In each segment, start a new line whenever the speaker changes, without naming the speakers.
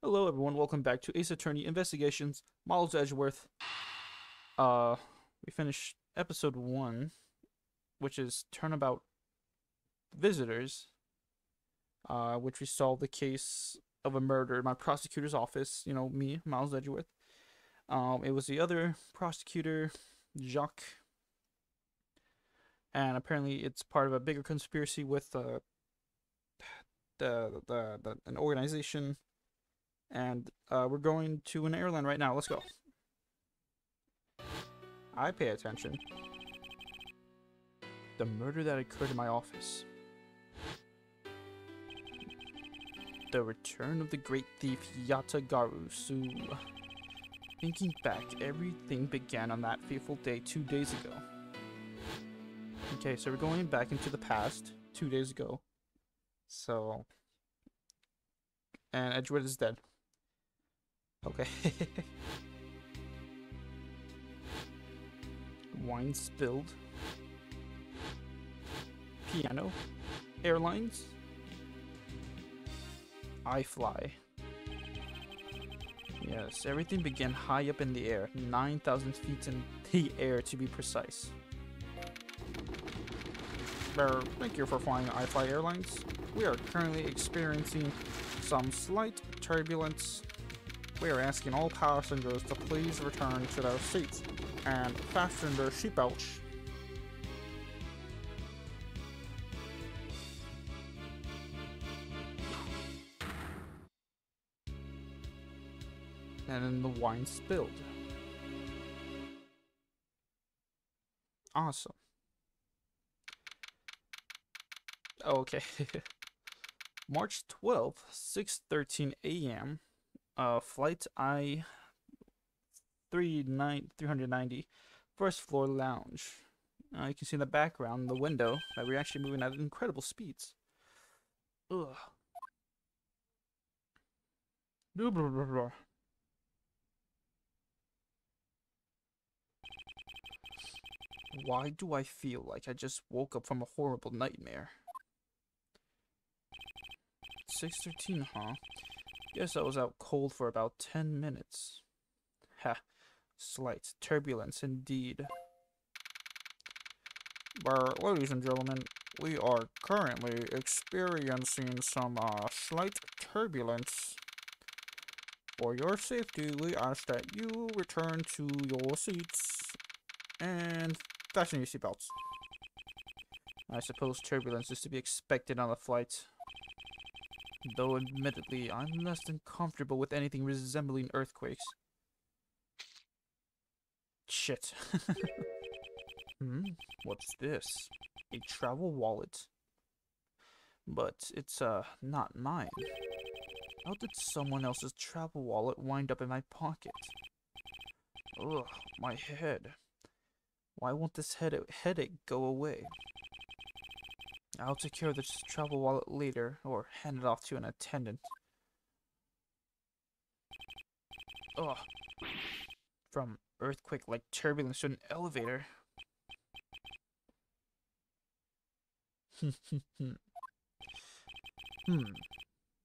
Hello, everyone. Welcome back to Ace Attorney Investigations, Models Edgeworth. We finished episode 1, which is Turnabout Visitors, which we solved the case of a murder in my prosecutor's office. You know, me, Miles Edgeworth. It was the other prosecutor, Jacques, and apparently it's part of a bigger conspiracy with an organization. And we're going to an airline right now. Let's go. I pay attention. The murder that occurred in my office. The return of the great thief Yatagaru Su. Thinking back, everything began on that fateful day 2 days ago. Okay, so we're going back into the past 2 days ago. So, and Edgeworth is dead. Okay. Wine spilled. Piano. Airlines. I fly. Yes, everything began high up in the air, 9,000 feet in the air to be precise. Thank you for flying iFly Airlines. We are currently experiencing some slight turbulence. We are asking all passengers to please return to their seats and fasten their seatbelts. And then the wine spilled. Awesome. Okay. March 12th, 6:13 a.m. Flight I 390, first floor lounge. You can see in the background, the window, that we're actually moving at incredible speeds. Ugh. Why do I feel like I just woke up from a horrible nightmare? 6:13, huh? Guess I was out cold for about 10 minutes. Ha. Slight turbulence indeed. Ladies and gentlemen, we are currently experiencing some slight turbulence. For your safety, we ask that you return to your seats and fasten your seatbelts. I suppose turbulence is to be expected on a flight. Though admittedly, I'm less than comfortable with anything resembling earthquakes. Shit. What's this? A travel wallet. But it's, not mine. How did someone else's travel wallet wind up in my pocket? Ugh, my head. Why won't this headache go away? I'll take care of this travel wallet later, or hand it off to an attendant. Ugh. From earthquake-like turbulence to an elevator.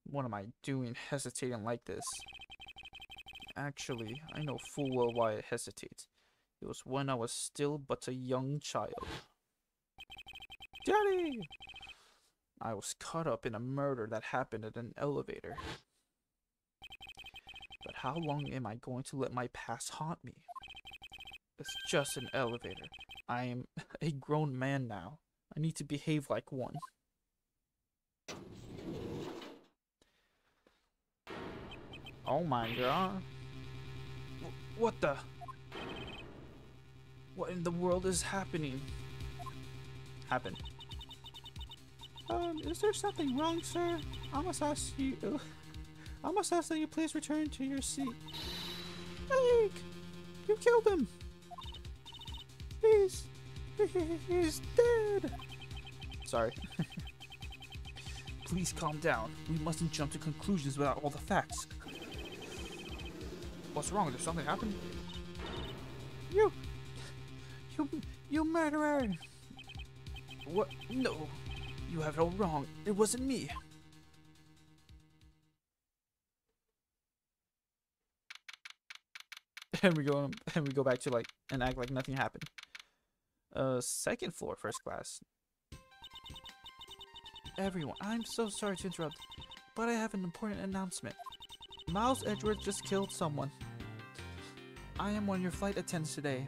What am I doing hesitating like this? Actually, I know full well why I hesitate. It was when I was still but a young child. Daddy! I was caught up in a murder that happened in an elevator. But how long am I going to let my past haunt me? It's just an elevator. I am a grown man now. I need to behave like one. Oh my god. What the? What in the world is happening? Is there something wrong, sir? I must ask that you please return to your seat. Hey, you killed him! He's dead! Sorry. Please calm down. We mustn't jump to conclusions without all the facts. What's wrong? Did something happen? You murderer! What? No. You have it all wrong. It wasn't me. and we go back to like and act like nothing happened. Second floor, first class. Everyone, I'm so sorry to interrupt, but I have an important announcement. Miles Edgeworth just killed someone. I am one of your flight attendants today.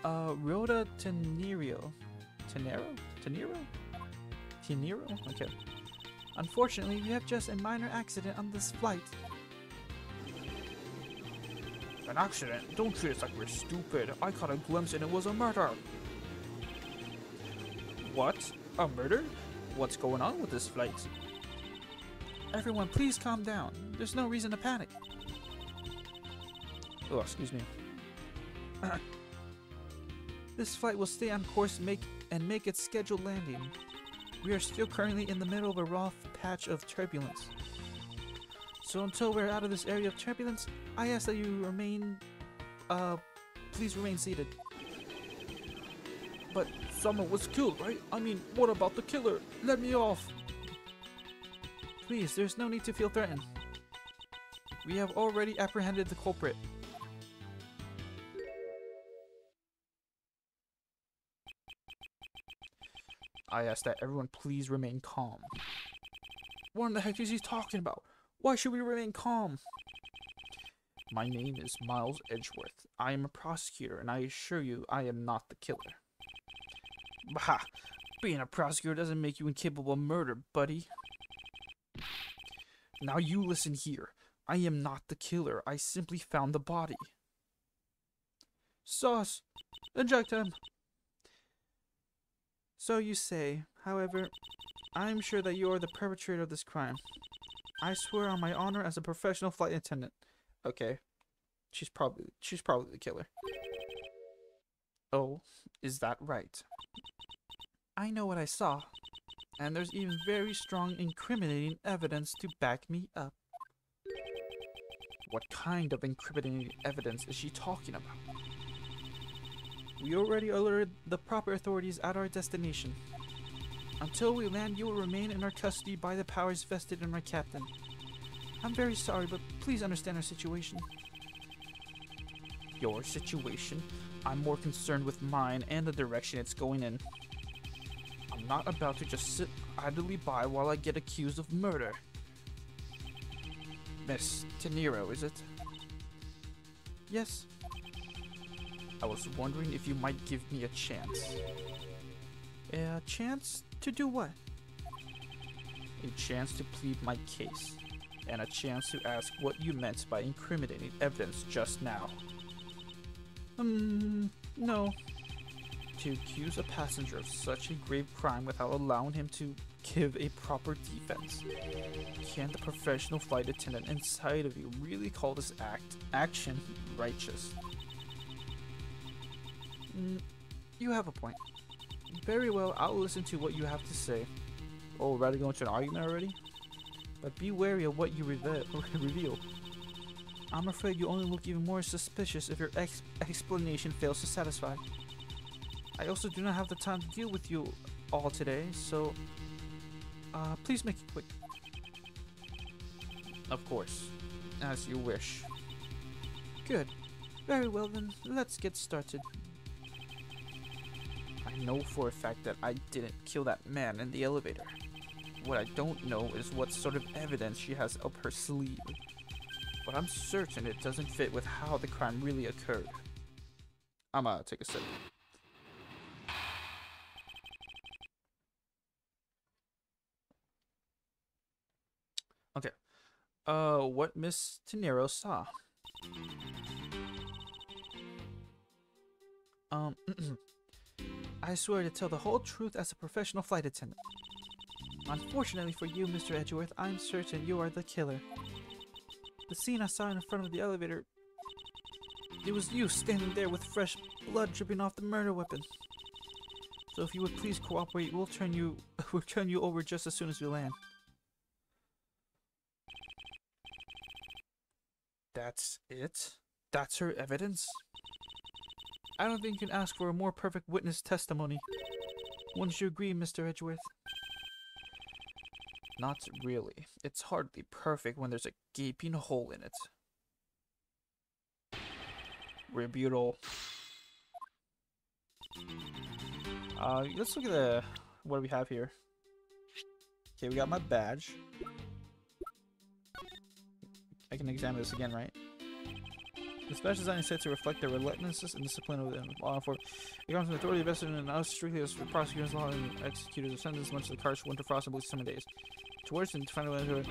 Rhoda Tenero? Okay. Unfortunately, we have just a minor accident on this flight. An accident? Don't treat us like we're stupid. I caught a glimpse and it was a murder. What? A murder? What's going on with this flight? Everyone, please calm down. There's no reason to panic. Oh, excuse me. This flight will stay on course make its scheduled landing. We are still currently in the middle of a rough patch of turbulence. So until we're out of this area of turbulence, I ask that you please remain seated. But someone was killed, right? I mean, what about the killer? Let me off. Please, there's no need to feel threatened. We have already apprehended the culprit. I ask that everyone please remain calm. What in the heck is he talking about? Why should we remain calm? My name is Miles Edgeworth. I am a prosecutor, and I assure you I am not the killer. Bah! Being a prosecutor doesn't make you incapable of murder, buddy. Now you listen here. I am not the killer. I simply found the body. Sauce! Eject him! So you say. However, I am sure that you are the perpetrator of this crime. I swear on my honor as a professional flight attendant. Okay. She's probably the killer. Oh, is that right? I know what I saw. And there's even very strong incriminating evidence to back me up. What kind of incriminating evidence is she talking about? We already alerted the proper authorities at our destination. Until we land, you will remain in our custody by the powers vested in my captain. I'm very sorry, but please understand our situation. Your situation? I'm more concerned with mine and the direction it's going in. I'm not about to just sit idly by while I get accused of murder. Miss Tenero, is it? Yes. I was wondering if you might give me a chance. A chance to do what? A chance to plead my case, and a chance to ask what you meant by incriminating evidence just now. No. To accuse a passenger of such a grave crime without allowing him to give a proper defense. Can the professional flight attendant inside of you really call this action righteous? You have a point. Very well, I'll listen to what you have to say. Oh, rather go into an argument already? But be wary of what you reveal. I'm afraid you only look even more suspicious if your explanation fails to satisfy. I also do not have the time to deal with you all today, so please make it quick. Of course, as you wish. Good. Very well then, let's get started. I know for a fact that I didn't kill that man in the elevator. What I don't know is what sort of evidence she has up her sleeve. But I'm certain it doesn't fit with how the crime really occurred. I'm gonna take a sip. Okay. What Miss Tenero saw. I swear to tell the whole truth as a professional flight attendant. Unfortunately for you, Mr. Edgeworth, I'm certain you are the killer. The scene I saw in front of the elevator, it was you standing there with fresh blood dripping off the murder weapon. So if you would please cooperate, we'll turn you over just as soon as we land. That's it? That's her evidence? I don't think you can ask for a more perfect witness testimony. Wouldn't you agree, Mr. Edgeworth? Not really. It's hardly perfect when there's a gaping hole in it. Rebutal. Let's look at what do we have here. Okay, we got my badge. I can examine this again, right? The badge design is set to reflect the relentlessness and discipline of the law enforcement. It comes from authority vested in us strictly as for prosecutors, law, and executors of sentence, much like harsh winter frost and bleak summer days. Towards and to find a way to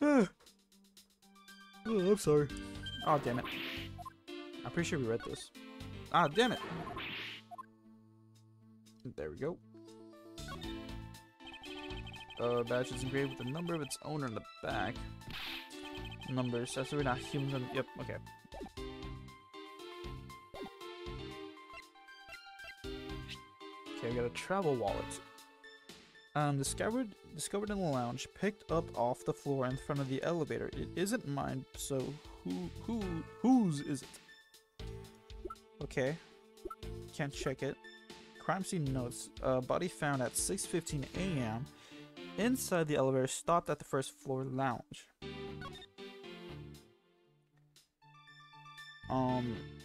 oh, I'm sorry. Oh, damn it. I'm pretty sure we read this. Ah, damn it. There we go. Badge is engraved with the number of its owner in the back. Numbers, that's so we're not humans. Yep, okay. Okay, we got a travel wallet. Discovered in the lounge, picked up off the floor in front of the elevator. It isn't mine, so whose is it? Okay, can't check it. Crime scene notes: body found at 6:15 a.m. inside the elevator, stopped at the first floor lounge.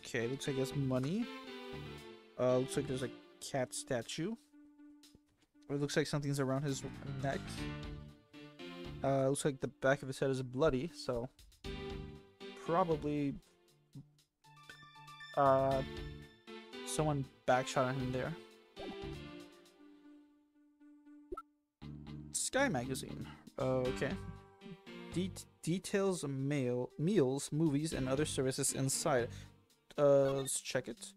Okay, looks like it's money. Looks like there's a cat statue. It looks like something's around his neck. Looks like the back of his head is bloody, so probably someone backshot at him there. Sky magazine. Okay. Details meals, movies, and other services inside. Let's check it.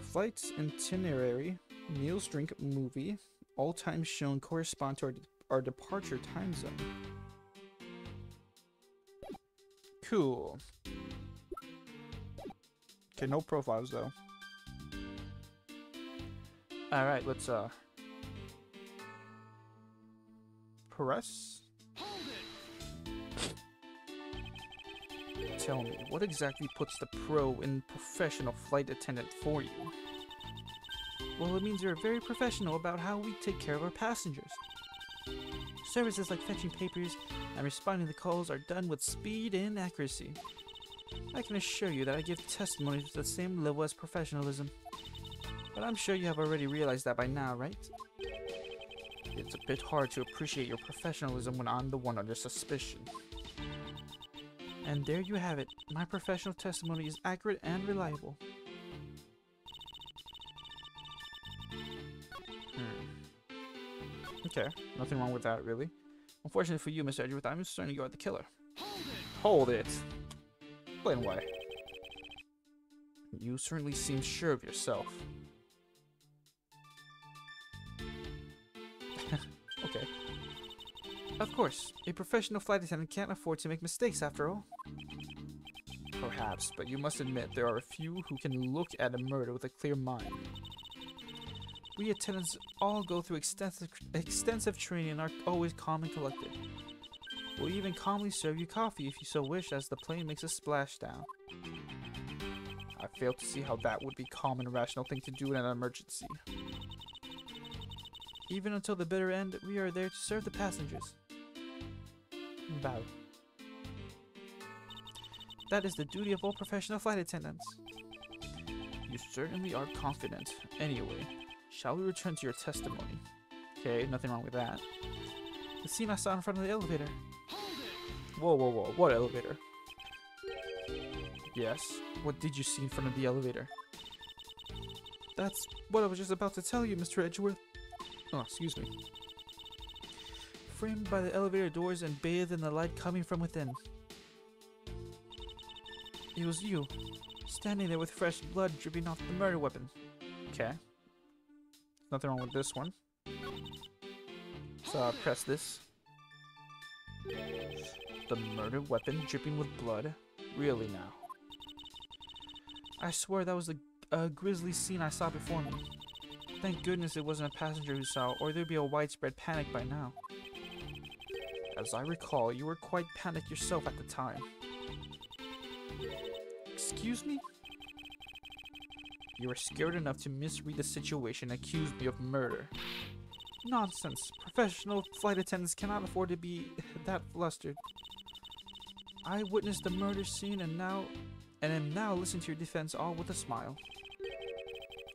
Flights itinerary, meals, drink, movie. All times shown correspond to our departure time zone. Cool. Okay, no profiles though. Alright, let's press. Tell me, what exactly puts the pro in professional flight attendant for you? Well, it means you're very professional about how we take care of our passengers. Services like fetching papers and responding to calls are done with speed and accuracy. I can assure you that I give testimony to the same level as professionalism. But I'm sure you have already realized that by now, right? It's a bit hard to appreciate your professionalism when I'm the one under suspicion. And there you have it. My professional testimony is accurate and reliable. Okay, nothing wrong with that, really. Unfortunately for you, Mr. Edgeworth, I'm certain you are the killer. Hold it! Explain why. You certainly seem sure of yourself. Okay. Of course, a professional flight attendant can't afford to make mistakes after all. Perhaps, but you must admit there are a few who can look at a murder with a clear mind. We attendants all go through extensive training and are always calm and collected. We'll even calmly serve you coffee if you so wish as the plane makes a splashdown. I fail to see how that would be a calm and rational thing to do in an emergency. Even until the bitter end, we are there to serve the passengers. Bow. That is the duty of all professional flight attendants. You certainly are confident. Anyway, shall we return to your testimony? Okay, nothing wrong with that. The scene I saw in front of the elevator. Whoa, whoa, whoa. What elevator? Yes, what did you see in front of the elevator? That's what I was just about to tell you, Mr. Edgeworth. Oh, excuse me. Framed by the elevator doors and bathed in the light coming from within. It was you, standing there with fresh blood dripping off the murder weapon. Okay. Nothing wrong with this one. So press this. The murder weapon dripping with blood? Really now? I swear that was a grisly scene I saw before me. Thank goodness it wasn't a passenger who saw, or there'd be a widespread panic by now. As I recall, you were quite panicked yourself at the time. Excuse me? You were scared enough to misread the situation and accuse me of murder. Nonsense. Professional flight attendants cannot afford to be that flustered.
I witnessed the murder scene and am now listening to your defense all with a smile.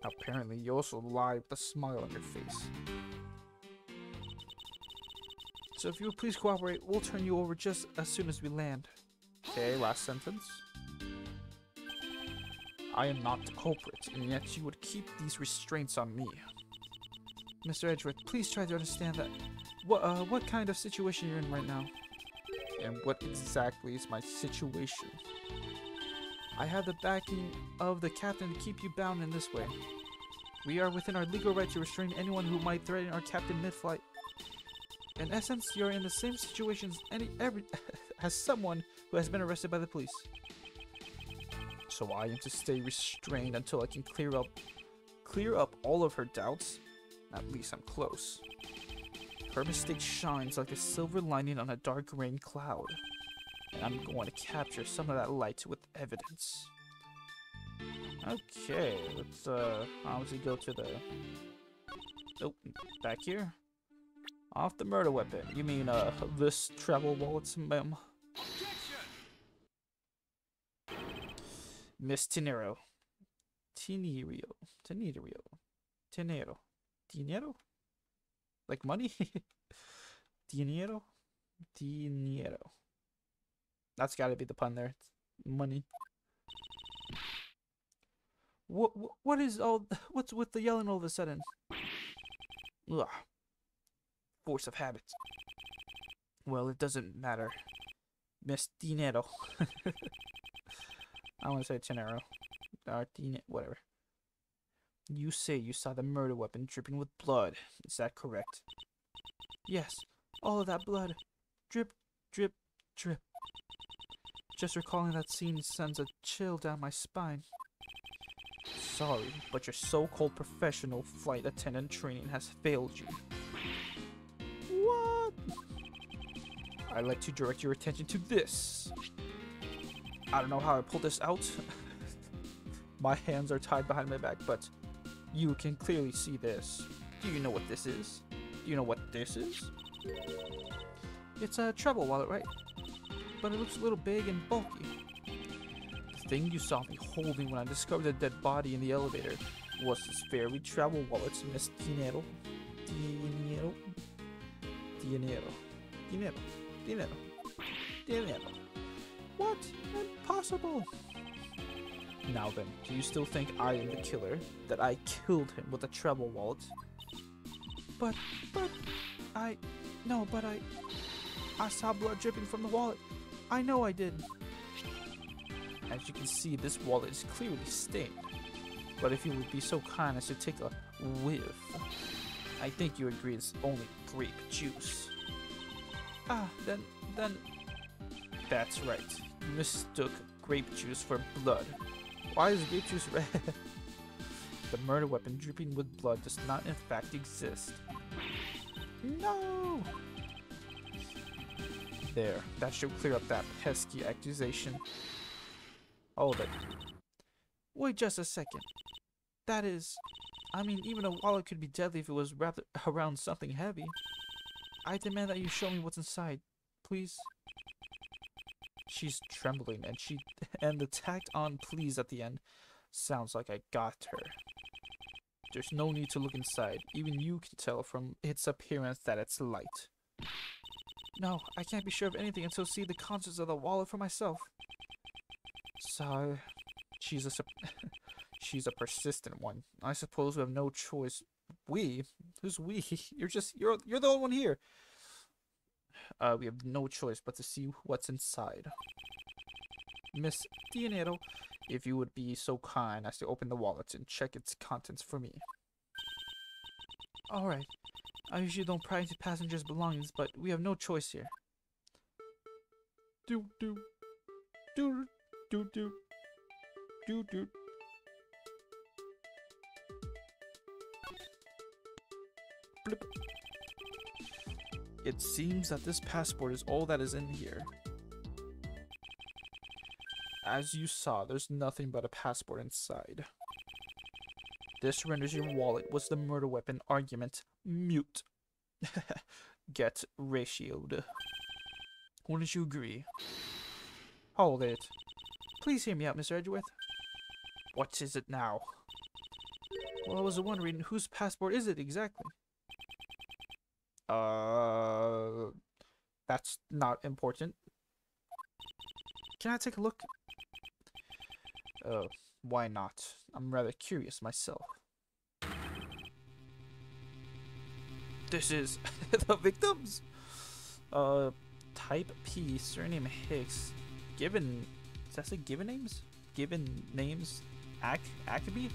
Apparently, you also lie with a smile on your face.
So if you would please cooperate, we'll turn you over just as soon as we land.
Okay, last sentence. I am not the culprit, and yet you would keep these restraints on me.
Mr. Edgeworth, please try to understand that what kind of situation you're in right now.
And what exactly is my situation?
I have the backing of the captain to keep you bound in this way. We are within our legal right to restrain anyone who might threaten our captain mid-flight. In essence, you're in the same situation as as someone who has been arrested by the police.
So I am to stay restrained until I can clear up all of her doubts? At least I'm close. Her mistake shines like a silver lining on a dark rain cloud. And I'm going to capture some of that light with evidence. Okay, let's obviously go to the... Oh, back here. Off the murder weapon. You mean, this travel wallet, ma'am? Miss Tenero. Dinero? Like money? Dinero? That's gotta be the pun there. It's money.
What is all? What's with the yelling all of a sudden?
Ugh. Force of habit. Well, it doesn't matter. Miss Dinero. I want to say Tenero. Or whatever. You say you saw the murder weapon dripping with blood. Is that correct?
Yes. All of that blood. Drip, drip, drip. Just recalling that scene sends a chill down my spine.
Sorry, but your so-called professional flight attendant training has failed you.
What?
I'd like to direct your attention to this. I don't know how I pulled this out. My hands are tied behind my back, but you can clearly see this. Do you know what this is? Do you know what this is?
It's a travel wallet, right? But it looks a little big and bulky.
The thing you saw me holding when I discovered the dead body in the elevator was this very travel wallet, Miss Dinero. Dinero.
What? Impossible!
Now then, do you still think I am the killer? That I killed him with a travel wallet?
I saw blood dripping from the wallet. I know I did.
As you can see, this wallet is clearly stained. But if you would be so kind as to take a whiff, I think you agree it's only grape juice.
Then...
That's right. You mistook grape juice for blood. Why is grape juice red? The murder weapon dripping with blood does not in fact exist.
No!
There, that should clear up that pesky accusation. Hold it.
Wait just a second. That is... I mean, even a wallet could be deadly if it was wrapped around something heavy. I demand that you show me what's inside, please.
She's trembling, and the tacked on please at the end sounds like I got her. There's no need to look inside. Even you can tell from its appearance that it's light.
No, I can't be sure of anything until I see the contents of the wallet for myself.
So, she's a persistent one. I suppose we have no choice. We? Who's we? You're the only one here. We have no choice but to see what's inside. Miss Dinero, if you would be so kind as to open the wallet and check its contents for me.
Alright. I usually don't pry into passengers' belongings, but we have no choice here.
Do do do do do do do. Blip. It seems that this passport is all that is in here. As you saw, there's nothing but a passport inside. This renders your wallet was the murder weapon argument mute. Get ratioed. Wouldn't you agree?
Hold it. Please hear me out, Mr. Edgeworth. What is it now? Well, I was wondering, whose passport is it exactly?
That's not important.
Can I take a look?
Why not? I'm rather curious myself.
This is the victims. Type P, surname Hicks. Given, does that say given names? Given names, Ackaby?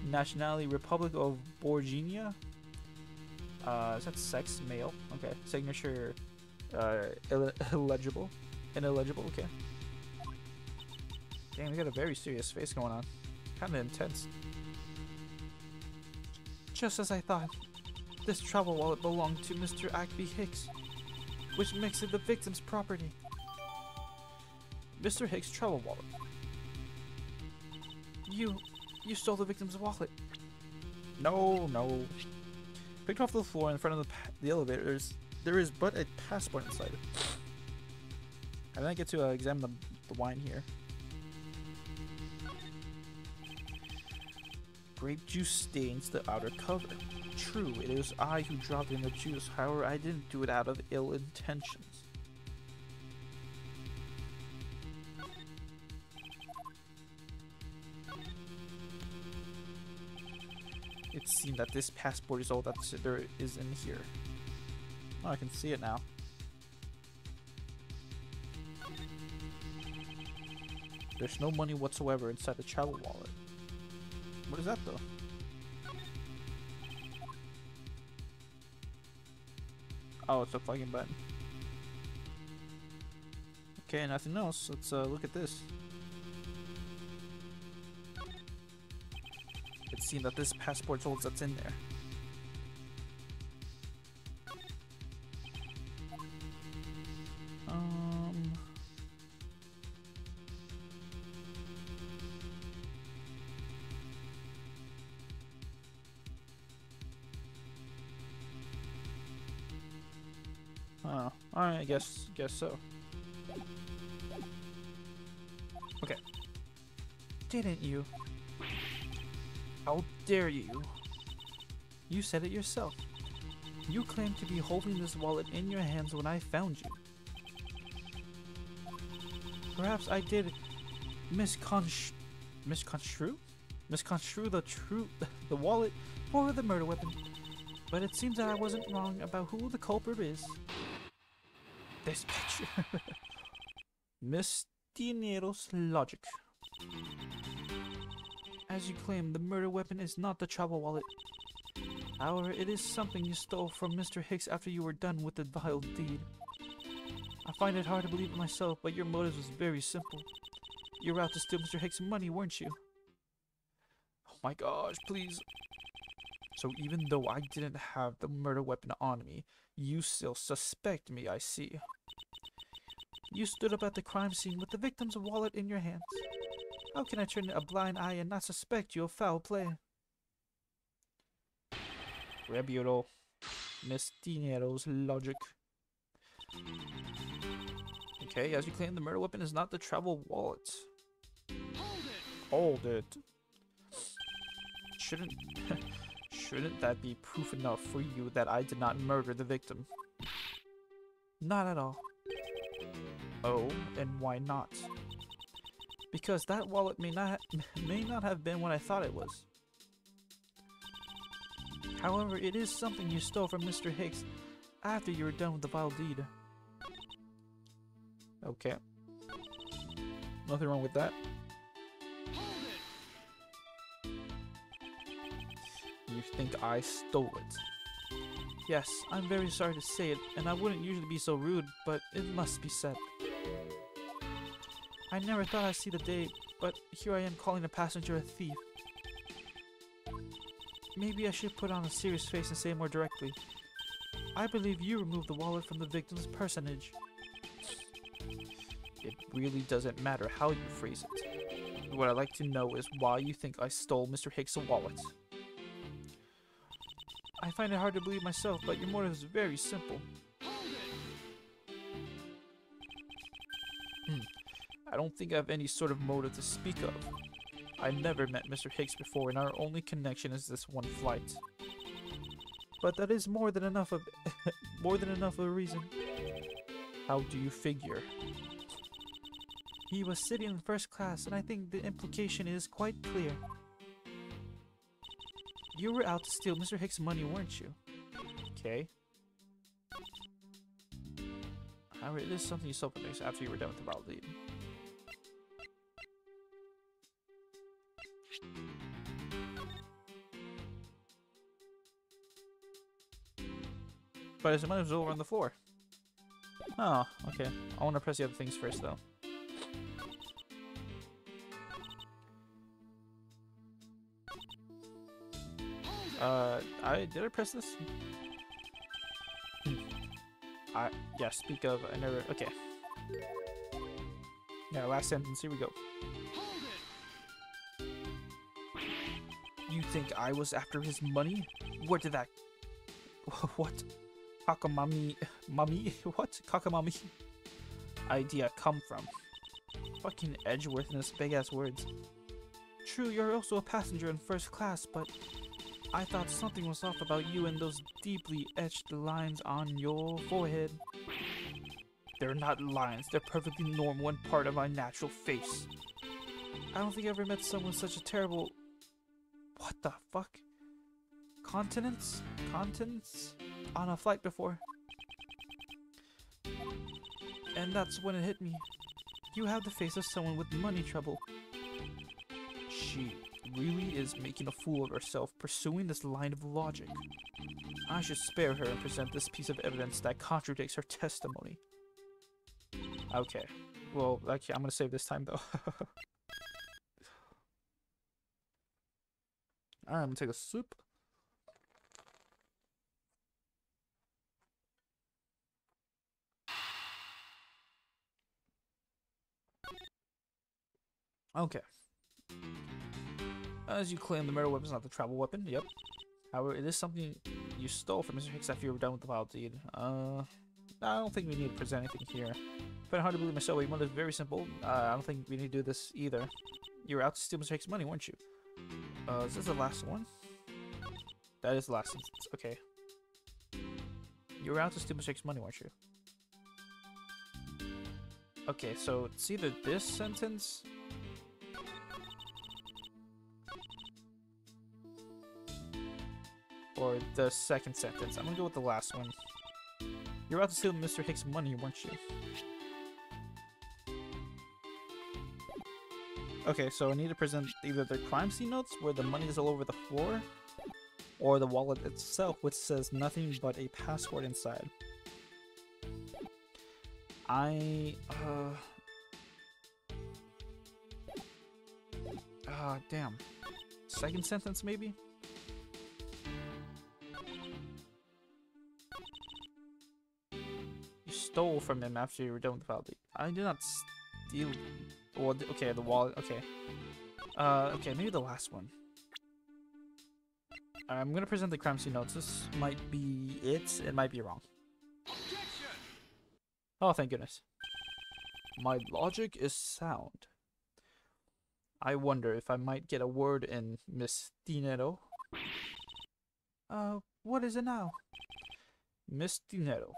Nationality, Republic of Borginia. Is that sex? Male. Okay. Signature, illegible. Ineligible, okay. Dang, we got a very serious face going on. Kinda intense. Just as I thought. This travel wallet belonged to Mr. Ackaby Hicks, which makes it the victim's property. Mr. Hicks' travel wallet. You stole the victim's wallet.
No. Picked off the floor in front of the elevator. There is but a passport inside. And then I get to examine the wine here. Grape juice stains the outer cover. True, it is I who dropped in the juice. However, I didn't do it out of ill intentions. It seems that this passport is all that there is in here. Oh, I can see it now. There's no money whatsoever inside the travel wallet. What is that though? Oh, it's a fucking button. Okay, nothing else. Let's look at this. It seems that this passport holds that's in there. Oh, alright, I guess so. Okay. Didn't you? How dare you? You said it yourself. You claimed to be holding this wallet in your hands when I found you. Perhaps I did misconstrue the wallet for the murder weapon. But it seems that I wasn't wrong about who the culprit is. This bitch. Miss Dinero's logic. As you claim, the murder weapon is not the travel wallet. However, it is something you stole from Mr. Hicks after you were done with the vile deed. I find it hard to believe it myself, but your motive was very simple. You were out to steal Mr. Hicks' money, weren't you? Oh my gosh, please. So even though I didn't have the murder weapon on me, you still suspect me, I see. You stood up at the crime scene with the victim's wallet in your hands. How can I turn a blind eye and not suspect you of foul play? Rebuttal. Miss Dinero's logic. Okay, as you claim, the murder weapon is not the travel wallet. Hold it. Shouldn't that be proof enough for you that I did not murder the victim? Not at all. Oh, and why not? Because that wallet may not have been what I thought it was. However, it is something you stole from Mr. Hicks after you were done with the vile deed. Okay. Nothing wrong with that. You think I stole it? Yes, I'm very sorry to say it, and I wouldn't usually be so rude, but it must be said. I never thought I'd see the day, but here I am calling a passenger a thief. Maybe I should put on a serious face and say more directly. I believe you removed the wallet from the victim's personage. It really doesn't matter how you phrase it. What I'd like to know is why you think I stole Mr. Hicks' wallet. I find it hard to believe myself, but your motive is very simple.
I don't think I have any sort of motive to speak of. I never met Mr. Hicks before, and our only connection is this one flight. But that is more than enough of a reason. How do you figure? He was sitting in first class, and I think the implication is quite clear. You were out to steal Mr. Hicks' money, weren't you? Okay. However, it is something you saw after you were done with the battle lead. But his money was over on the floor. Oh, okay. I want to press the other things first, though. Did I press this? Yeah, speak of, I never, okay. Yeah, last sentence, here we go. You think I was after his money? Where did that, what? Kakamami, what? Kakamami idea come from? Fucking Edgeworth and his big ass words. True, you're also a passenger in first class, but I thought something was off about you and those deeply etched lines on your forehead. They're not lines, they're perfectly normal and part of my natural face. I don't think I ever met someone with such a terrible... What the fuck? Continents on a flight before. And that's when it hit me. You have the face of someone with money trouble. She really is making a fool of herself pursuing this line of logic. I should spare her and present this piece of evidence that contradicts her testimony. Okay. Well, okay, I'm gonna save this time though. Alright, I'm gonna take a sip. Okay. As you claim, the murder weapon is not the travel weapon. Yep. However, it is something you stole from Mr. Hicks after you were done with the wild deed. I don't think we need to present anything here. I find it hard to believe myself. Your motive is very simple. I don't think we need to do this either. You were out to steal Mr. Hicks' money, weren't you? Is this the last one? That is the last instance. Okay. You were out to steal Mr. Hicks' money, weren't you? Okay, so it's either this sentence... or the second sentence. I'm gonna go with the last one. You're about to steal Mr. Hicks' money, weren't you? Okay, so I need to present either the crime scene notes, where the money is all over the floor, or the wallet itself, which says nothing but a password inside. Damn. Second sentence, maybe? Stole from him after you were done with the file. I did not steal. Well, okay, the wallet. Okay. Okay, maybe the last one. I'm gonna present the crime scene notes. This might be it. It might be wrong. Oh, thank goodness. My logic is sound. I wonder if I might get a word in, Miss Dinero. What is it now? Miss Dinero.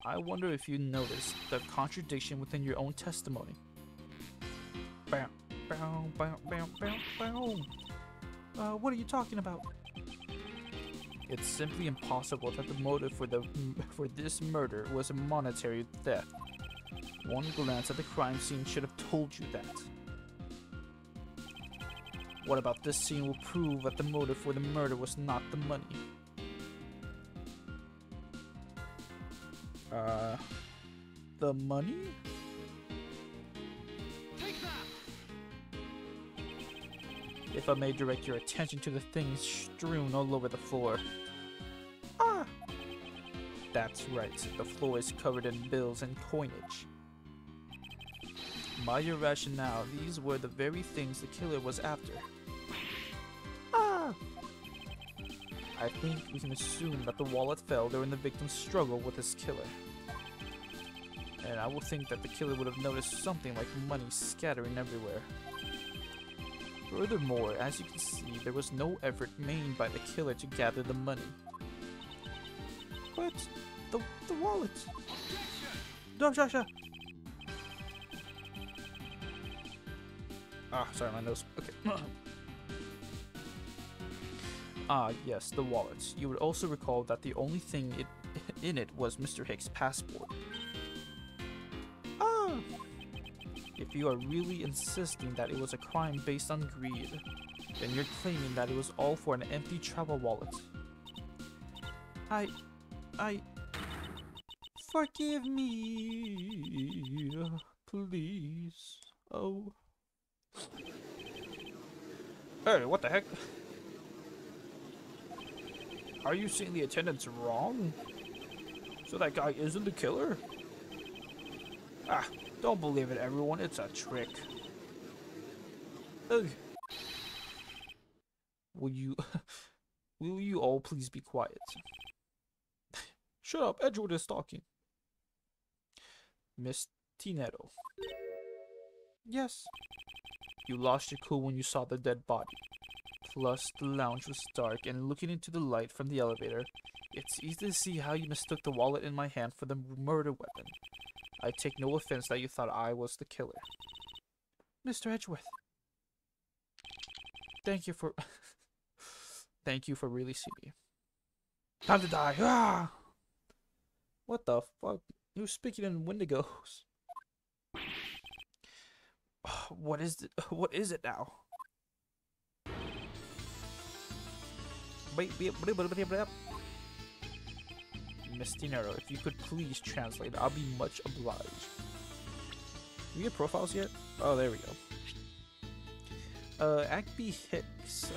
I wonder if you noticed the contradiction within your own testimony. Bam, bam, bam, bam, bam, bam. What are you talking about? It's simply impossible that the motive for this murder was a monetary theft. One glance at the crime scene should have told you that. What about this scene will prove that the motive for the murder was not the money? The money? Take that! If I may direct your attention to the things strewn all over the floor. Ah! That's right, the floor is covered in bills and coinage. By your rationale, these were the very things the killer was after. Ah! I think we can assume that the wallet fell during the victim's struggle with his killer. and I would think that the killer would have noticed something like money scattering everywhere. Furthermore, as you can see, there was no effort made by the killer to gather the money. But the wallet. Ah, sorry, my nose. Okay. Ah, yes, the wallet. You would also recall that the only thing in it was Mr. Hicks' passport. Ah! If you are really insisting that it was a crime based on greed, then you're claiming that it was all for an empty travel wallet. Forgive me, please. Oh.
Hey, what the heck? Are you seeing the attendants wrong? So that guy isn't the killer? Ah, don't believe it, everyone. It's a trick.
Ugh. Will you all please be quiet?
Shut up, Edgeworth is talking.
Miss Tinero. Yes. You lost your cool when you saw the dead body. Plus, the lounge was dark, and looking into the light from the elevator, it's easy to see how you mistook the wallet in my hand for the murder weapon. I take no offense that you thought I was the killer. Mr. Edgeworth. Thank you for... Thank you for releasing me.
Time to die. Ah!
What the fuck? You're speaking in Wendigos. What is it? What is it now? Miss Tinero, if you could please translate, I'll be much obliged. Do we get profiles yet? Oh, there we go. Acby Hicks,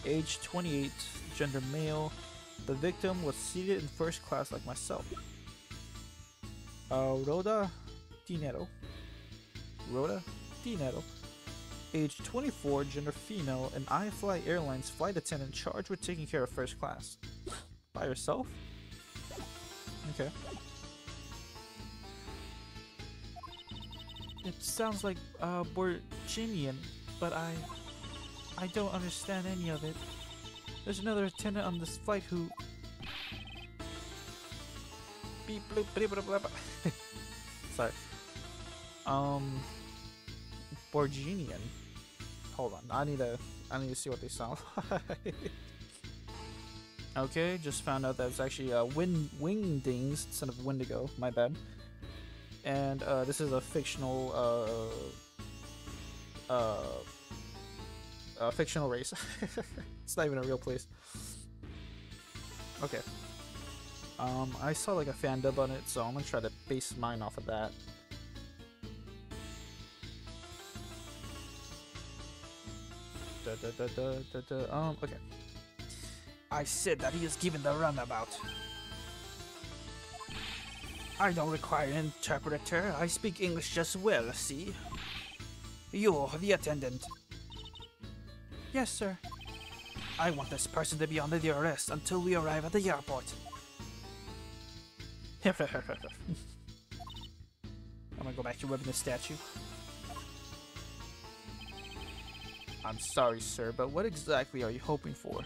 age 28, gender male. The victim was seated in first class like myself. Rhoda Tinero, age 24, gender female, and I fly Airlines flight attendant charged with taking care of first class. By yourself? Okay. It sounds like Borginian, but I don't understand any of it. There's another attendant on this flight who... Beep, bloop, bleep, blah, blah, blah. Sorry. Borginian. Hold on, I need to see what they sound like. Okay, just found out that it's actually Wingdings instead of Wendigo. My bad. And this is a fictional fictional race. It's not even a real place. Okay. I saw like a fan dub on it, so I'm gonna try to base mine off of that. Okay. I said that he is given the runabout. I don't require an interpreter. I speak English just well, see? You, the attendant. Yes, sir. I want this person to be under the arrest until we arrive at the airport. I'm gonna go back to rubbing the statue. I'm sorry, sir, but what exactly are you hoping for?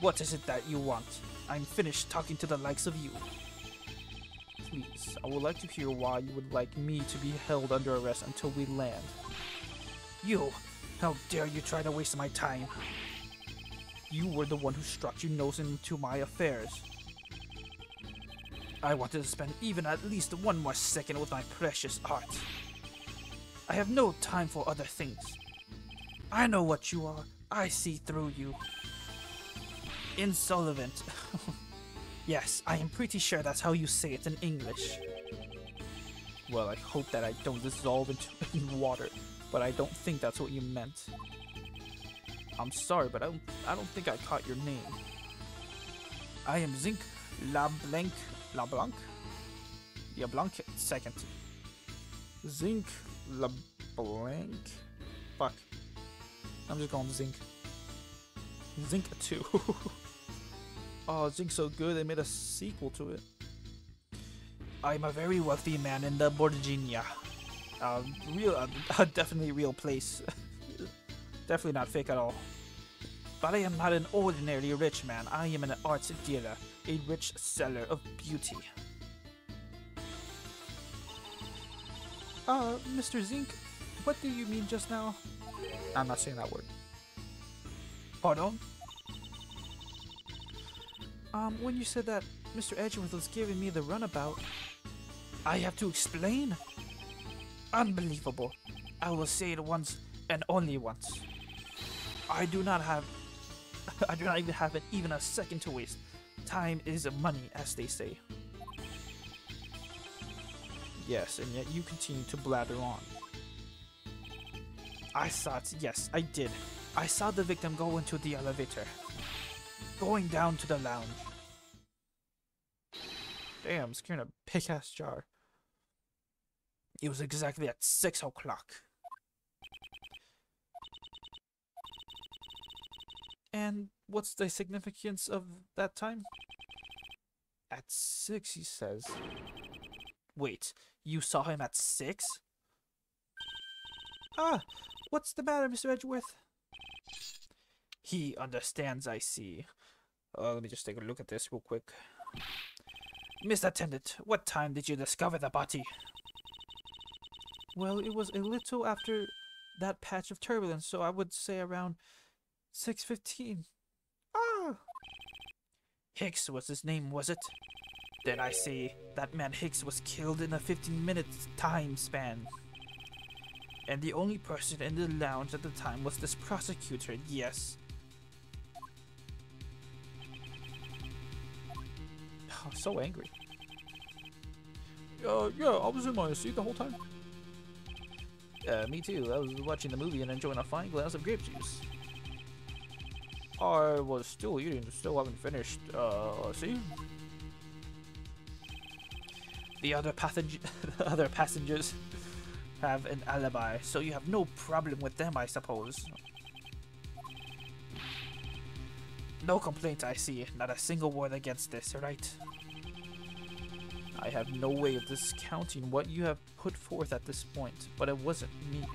What is it that you want? I'm finished talking to the likes of you. Please, I would like to hear why you would like me to be held under arrest until we land. You! How dare you try to waste my time? You were the one who struck your nose into my affairs. I wanted to spend even at least one more second with my precious art. I have no time for other things. I know what you are. I see through you. Insolvent. Yes, I am pretty sure that's how you say it in English. Well, I hope that I don't dissolve into water, but I don't think that's what you meant. I'm sorry, but I don't think I caught your name. I am Zinc LeBlanc. Yeah, Blanc second. Zinc LeBlanc. Fuck. I'm just going Zinc. Zinc 2. Oh, Zinc's so good, they made a sequel to it. I'm a very wealthy man in the Borginia. Definitely real place. Definitely not fake at all. But I am not an ordinary rich man. I am an arts dealer, a rich seller of beauty. Mr. Zink, what do you mean just now?
I'm not saying that word.
Pardon? When you said that Mr. Edgeworth was giving me the runabout, I have to explain? Unbelievable. I will say it once and only once. I do not even have even a second to waste. Time is money, as they say.
Yes, and yet you continue to blather on.
I saw it, yes, I did. I saw the victim go into the elevator, going down to the lounge.
Damn, it's carrying a big ass jar.
It was exactly at 6 o'clock. And what's the significance of that time?
At 6, he says.
Wait, you saw him at 6? Ah, what's the matter, Mr. Edgeworth? He understands, I see.
Let me just take a look at this real quick.
Miss Attendant, what time did you discover the body? Well, it was a little after that patch of turbulence, so I would say around 6:15. Ah! Hicks was his name, was it? Then I say that man Hicks was killed in a 15-minute time span. And the only person in the lounge at the time was this prosecutor, yes.
Oh, so angry. Yeah, I was in my seat the whole time.
Me too. I was watching the movie and enjoying a fine glass of grape juice.
I was still eating, still haven't finished. See?
The other passengers have an alibi, so you have no problem with them, I suppose. No complaint, I see. Not a single word against this, right?
I have no way of discounting what you have put forth at this point, but it wasn't me.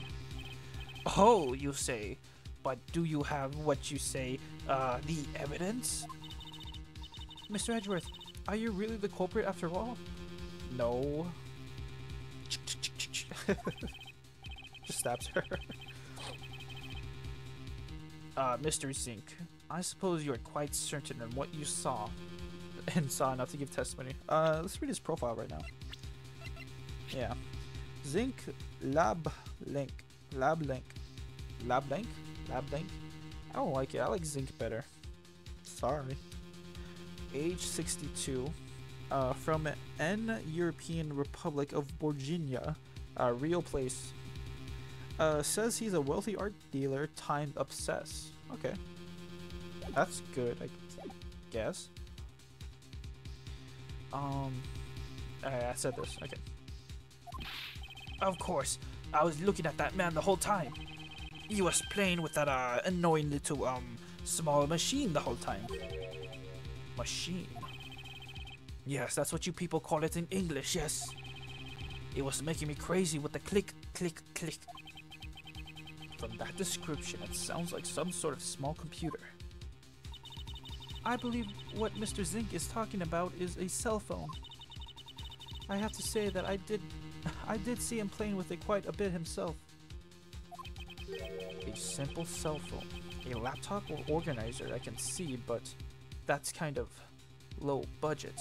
Oh, you say. But do you have what you say, the evidence? Mr. Edgeworth, are you really the culprit after all?
No. Just stabs her.
Mr. Zink, I suppose you are quite certain in what you saw
and saw enough to give testimony. Let's read his profile right now. Yeah. Zink Lab Link. I don't like it. I like Zink better. Sorry. Age 62. From N European Republic of Borginia. Real place. Says he's a wealthy art dealer, time obsessed. Okay. That's good, I guess. I said this. Okay.
Of course. I was looking at that man the whole time. He was playing with that annoying little small machine the whole time. Machine? Yes, that's what you people call it in English, yes. It was making me crazy with the click, click, click.
From that description, it sounds like some sort of small computer.
I believe what Mr. Zink is talking about is a cell phone. I have to say that I did see him playing with it quite a bit himself.
A simple cell phone. A laptop or organizer I can see, but that's kind of low budget.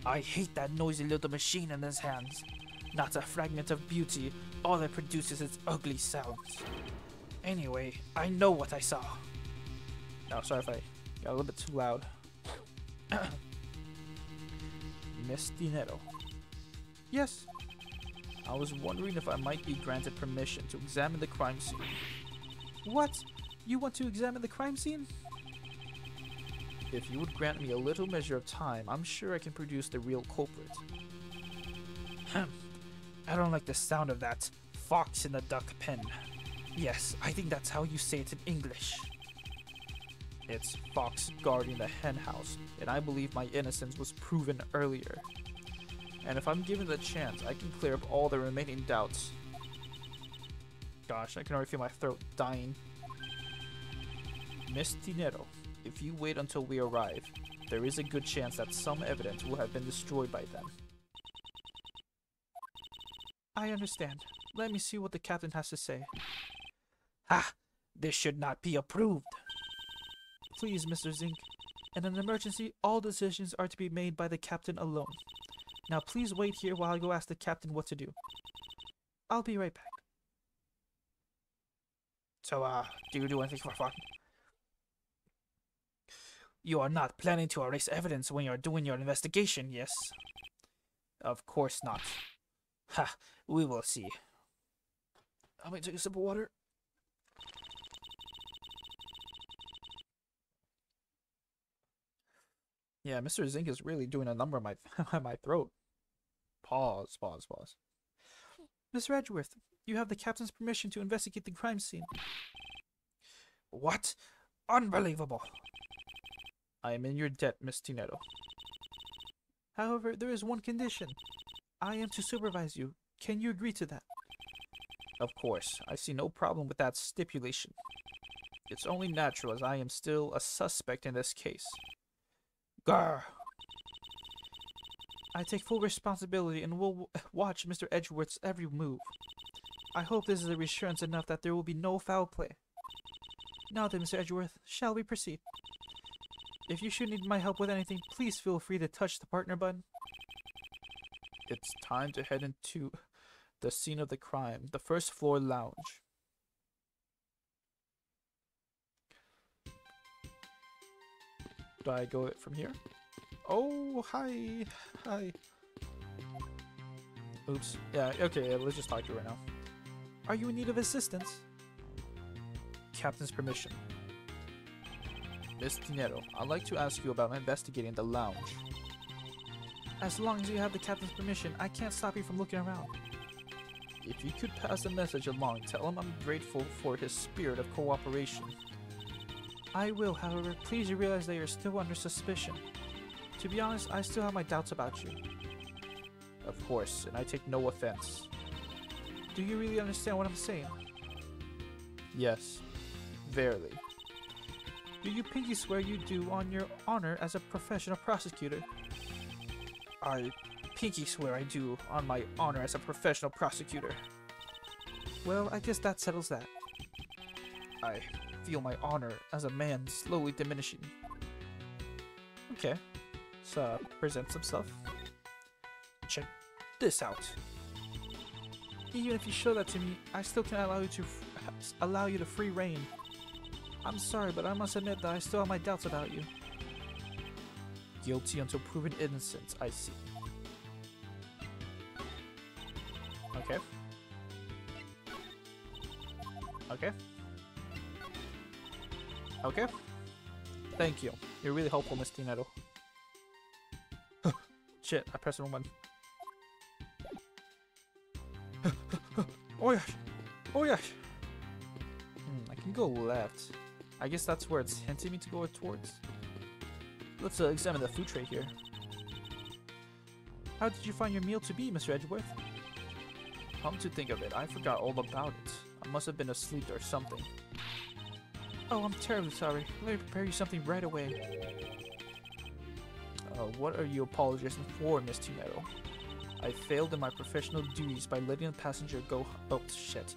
I hate that noisy little machine in his hands. Not a fragment of beauty, all it produces is ugly sounds. Anyway, I know what I saw.
No, sorry if I got a little bit too loud. Miss Dinero.
Yes.
I was wondering if I might be granted permission to examine the crime scene.
What? You want to examine the crime scene?
If you would grant me a little measure of time, I'm sure I can produce the real culprit.
I don't like the sound of that. Fox in the duck pen. Yes, I think that's how you say it in English.
It's fox guarding the hen house, and I believe my innocence was proven earlier.
And if I'm given the chance, I can clear up all the remaining doubts. Gosh, I can already feel my throat dying. Miss Tinero, if you wait until we arrive, there is a good chance that some evidence will have been destroyed by then. I understand. Let me see what the captain has to say. Ha! This should not be approved. Please, Mr. Zink. In an emergency, all decisions are to be made by the captain alone. Now please wait here while I go ask the captain what to do. I'll be right back. So, do you do anything for fun? You are not planning to erase evidence when you're doing your investigation, yes? Of course not. Ha, we will see. Let me take a sip of water. Yeah, Mr. Zink is really doing a number on my my throat. Pause. Mr. Edgeworth, you have the captain's permission to investigate the crime scene. What? Unbelievable. I am in your debt, Miss Tinero. However, there is one condition. I am to supervise you. Can you agree to that? Of course. I see no problem with that stipulation. It's only natural as I am still a suspect in this case. Grr. I take full responsibility and will watch Mr. Edgeworth's every move. I hope this is a reassurance enough that there will be no foul play. Now then, Mr. Edgeworth, shall we proceed? If you should need my help with anything, please feel free to touch the partner button. It's time to head into the scene of the crime, the first floor lounge. Do I go it from here? Oh, hi. Oops. Yeah, okay, let's just talk to her right now. Are you in need of assistance? Captain's permission. Miss Tinero, I'd like to ask you about investigating the lounge. As long as you have the captain's permission, I can't stop you from looking around. If you could pass the message along, tell him I'm grateful for his spirit of cooperation. I will, however, please realize that you're still under suspicion. To be honest, I still have my doubts about you. Of course, and I take no offense. Do you really understand what I'm saying? Yes, verily. Do you pinky swear you do on your honor as a professional prosecutor? I pinky swear I do on my honor as a professional prosecutor. Well, I guess that settles that. I feel my honor as a man slowly diminishing. Okay, so present some stuff. Check this out. Even if you show that to me, I still can't allow you to free reign. I'm sorry, but I must admit that I still have my doubts about you. Guilty until proven innocent, I see. Okay. Okay. Thank you. You're really helpful, Miss Tinero. Shit, I pressed the wrong button. Oh yeah. I can go left. I guess that's where it's hinting me to go towards. Let's examine the food tray here. How did you find your meal to be, Mr. Edgeworth? Come to think of it, I forgot all about it. I must have been asleep or something. Oh, I'm terribly sorry. Let me prepare you something right away. What are you apologizing for, Miss Tinero? I failed in my professional duties by letting a passenger go... Oh, shit.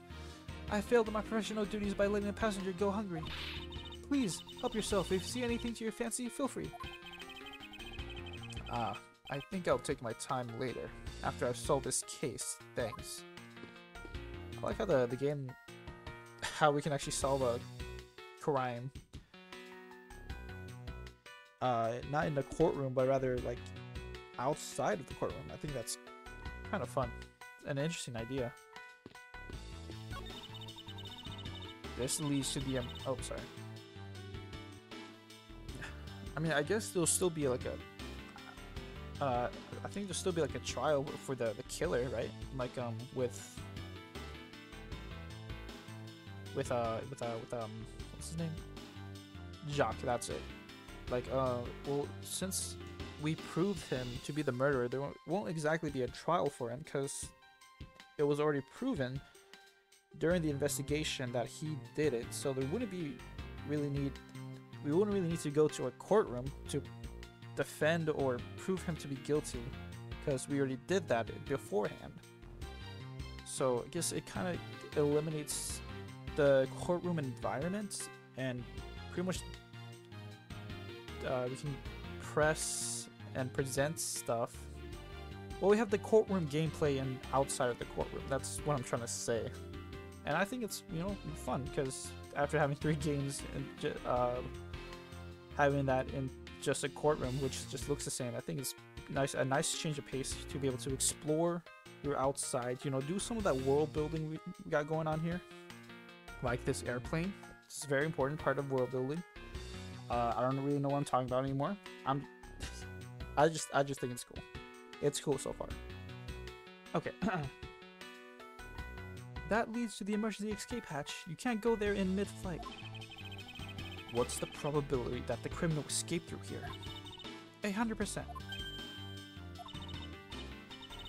I failed in my professional duties by letting a passenger go hungry. Please, help yourself. If you see anything to your fancy, feel free. I think I'll take my time later, after I've solved this case. Thanks. I like how the game... how we can actually solve a crime. Not in the courtroom, but rather, like, outside of the courtroom. I think that's kind of fun. An interesting idea. This leads to the... oh, sorry. I mean, I guess there'll still be like a... I think there'll still be like a trial for the killer, right? Like, with what's his name? Jacques, that's it. Like, well, since we proved him to be the murderer, there won't exactly be a trial for him because it was already proven during the investigation that he did it. So there wouldn't be really need. We wouldn't really need to go to a courtroom to defend or prove him to be guilty because we already did that beforehand. So I guess it kind of eliminates the courtroom environment and pretty much we can press and present stuff. Well, we have the courtroom gameplay and outside of the courtroom. That's what I'm trying to say. And I think it's, you know, fun because after having 3 games and having that in just a courtroom, which just looks the same, I think it's a nice change of pace to be able to explore your outside, you know, do some of that world building we got going on here, like this airplane. This is a very important part of world building. I don't really know what I'm talking about anymore. I just think it's cool. It's cool so far. Okay. That leads to the emergency escape hatch. You can't go there in mid-flight. What's the probability that the criminal escaped through here? 100%.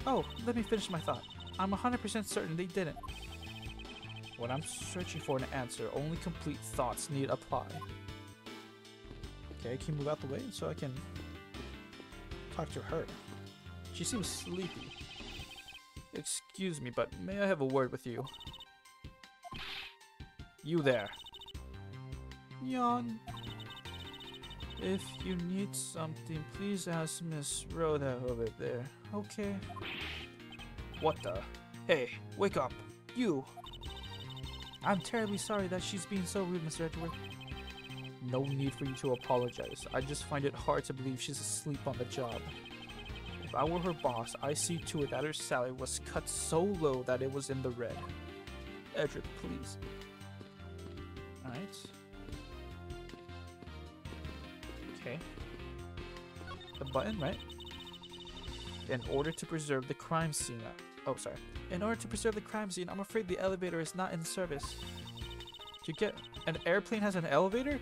Oh, let me finish my thought. I'm 100% certain they didn't. When I'm searching for an answer, only complete thoughts need apply. Okay, can you move out the way so I can talk to her? She seems sleepy. Excuse me, but may I have a word with you? You there. Yawn. If you need something, please ask Miss Rhoda over there. Okay. What the? Hey, wake up. You. I'm terribly sorry that she's being so rude, Mr. Edgeworth. No need for you to apologize. I just find it hard to believe she's asleep on the job. If I were her boss, I see to it that her salary was cut so low that it was in the red. Edgeworth, please. Alright. Okay. The button, right? In order to preserve the crime scene. Oh, sorry. In order to preserve the crime scene, I'm afraid the elevator is not in service. To get an airplane has an elevator?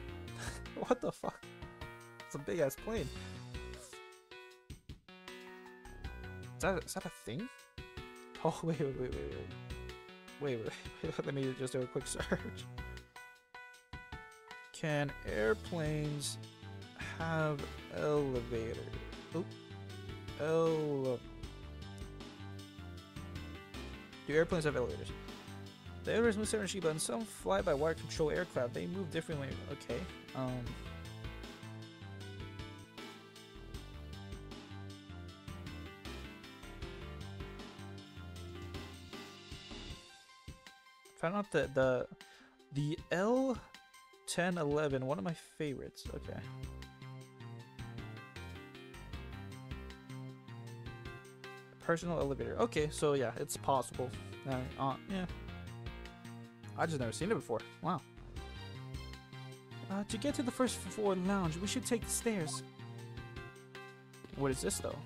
What the fuck? It's a big ass plane. Is that a thing? Oh, wait. Let me just do a quick search. Can airplanes have elevators? Oh. Do airplanes have elevators? The elevators move certain but some fly by wire control aircraft. They move differently. Okay. Found out that the L1011, one of my favorites. Okay. Personal elevator. Okay, so yeah, it's possible. Yeah. I just never seen it before. Wow. To get to the first floor lounge, we should take the stairs. What is this though?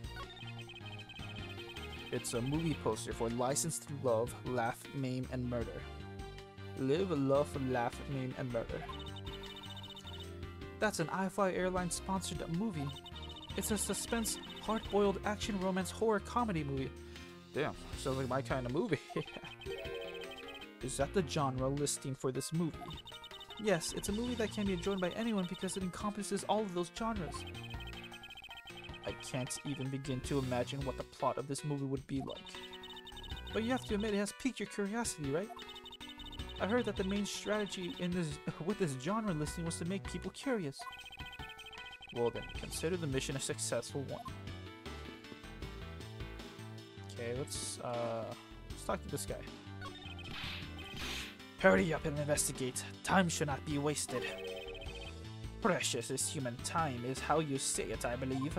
It's a movie poster for License to Love, Laugh, Maim, and Murder. Live, love, laugh, maim, and murder. That's an AAI Airlines sponsored movie. It's a suspense, hard-boiled action romance horror comedy movie. Damn, sounds like my kind of movie. Is that the genre listing for this movie? Yes, it's a movie that can be enjoyed by anyone because it encompasses all of those genres. I can't even begin to imagine what the plot of this movie would be like. But you have to admit it has piqued your curiosity, right? I heard that the main strategy in with this genre listing was to make people curious. Well then, consider the mission a successful one. Okay, let's talk to this guy. Hurry up and investigate. Time should not be wasted. Precious is human time is how you say it, I believe.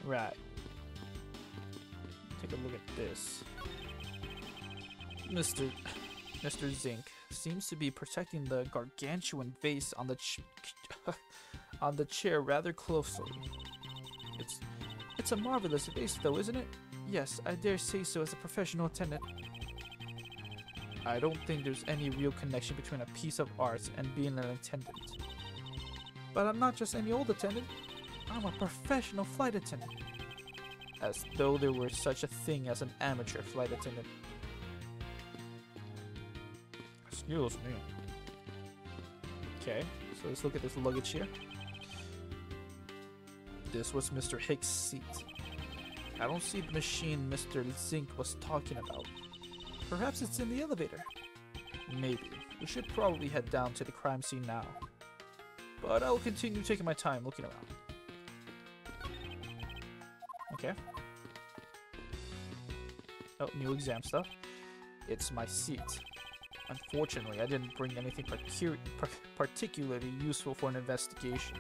Right. Take a look at this. Mr. Zink seems to be protecting the gargantuan vase on the on the chair rather closely. It's a marvelous vase though, isn't it? Yes, I dare say so as a professional attendant. I don't think there's any real connection between a piece of art and being an attendant. But I'm not just any old attendant. I'm a professional flight attendant. As though there were such a thing as an amateur flight attendant.
Excuse me.
Okay, so let's look at this luggage here. This was Mr. Hicks' seat. I don't see the machine Mr. Zink was talking about. Perhaps it's in the elevator. Maybe. We should probably head down to the crime scene now. But I'll continue taking my time looking around. Okay. Oh, new exam stuff. It's my seat. Unfortunately, I didn't bring anything particularly useful for an investigation.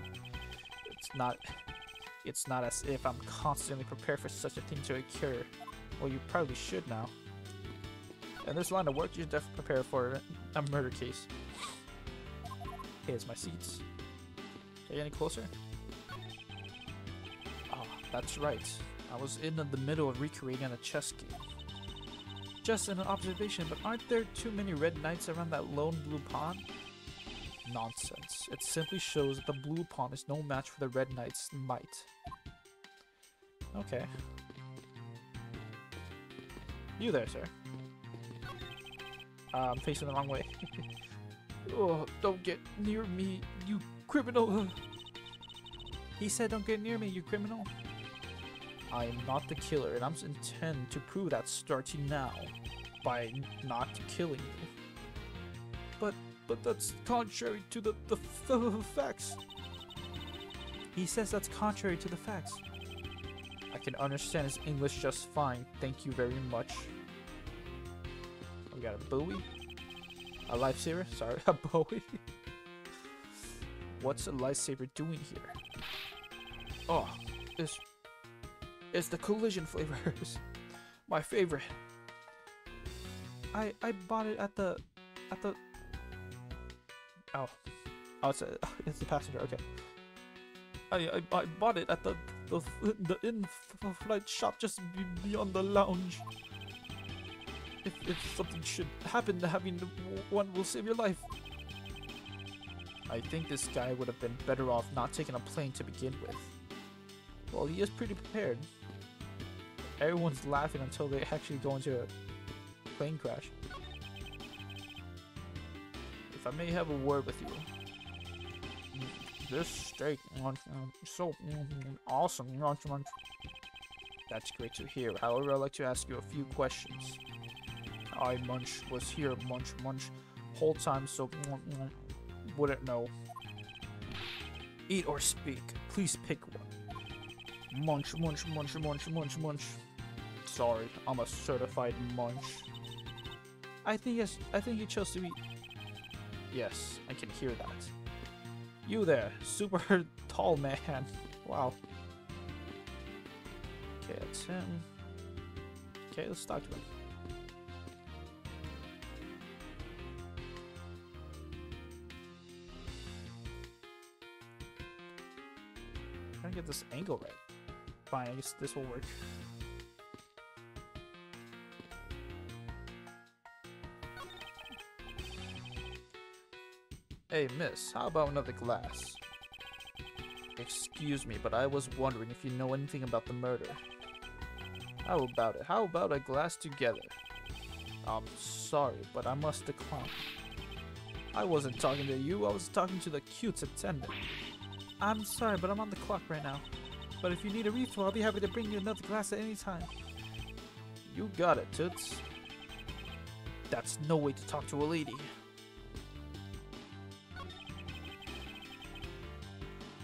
It's not as if I'm constantly prepared for such a thing to occur. Well, you probably should now. In this line of work, you're definitely prepared for a murder case. Here's my seats. Are you any closer? Ah, that's right. I was in the middle of recreating a chess game. Just an observation, but aren't there too many red knights around that lone blue pawn? Nonsense. It simply shows that the blue pawn is no match for the red knight's might. Okay. You there, sir. I'm facing the wrong way. Oh, don't get near me, you criminal. He said don't get near me, you criminal. I am not the killer, and I intend to prove that starting now by not killing you. But that's contrary to the facts. He says that's contrary to the facts. I can understand his English just fine, thank you very much. We got a Bowie. A lifesaver? Sorry, a Bowie. What's a lifesaver doing here? Oh, it's the collision flavors. My favorite. I bought it at the oh it's the passenger. Okay. I bought it at the in-flight shop just beyond the lounge. If something should happen, having one will save your life. I think this guy would have been better off not taking a plane to begin with. Well, he is pretty prepared. Everyone's laughing until they actually go into a plane crash. If I may have a word with you. This steak so awesome. That's great to hear. However, I'd like to ask you a few questions. I was here munch whole time, so wouldn't know. Eat or speak. Please pick one. Munch. Sorry, I'm a certified munch. I think you chose to eat. Yes, I can hear that. You there, super tall man. Wow. Okay, that's him. Okay, let's talk to him. Trying to get this angle right. Fine, I guess this will work. Hey, miss, how about another glass? Excuse me, but I was wondering if you know anything about the murder. How about it? How about a glass together? I'm sorry, but I must decline. I wasn't talking to you, I was talking to the cute attendant. I'm sorry, but I'm on the clock right now. But if you need a refill, I'll be happy to bring you another glass at any time. You got it, Toots. That's no way to talk to a lady.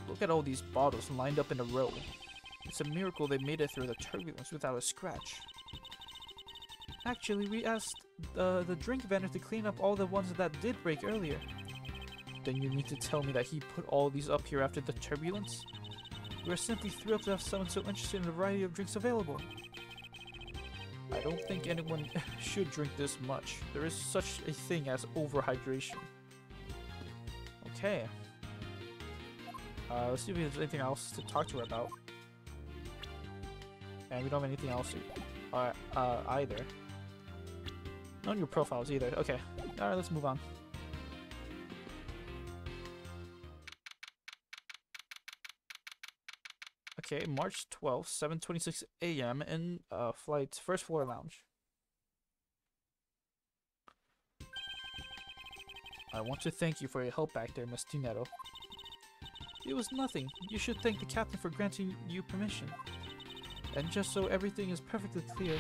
Look at all these bottles lined up in a row. It's a miracle they made it through the turbulence without a scratch. Actually, we asked the drink vendor to clean up all the ones that did break earlier. Then you need to tell me that he put all these up here after the turbulence? We're simply thrilled to have someone so interested in the variety of drinks available. I don't think anyone should drink this much. There is such a thing as overhydration. Okay. Let's see if there's anything else to talk to her about. And we don't have anything else either. No new profiles either. Okay. Alright, let's move on. Okay, March 12th, 7:26 a.m. in flight first floor lounge. I want to thank you for your help back there, Miss Tinetto. It was nothing. You should thank the captain for granting you permission. And just so everything is perfectly clear,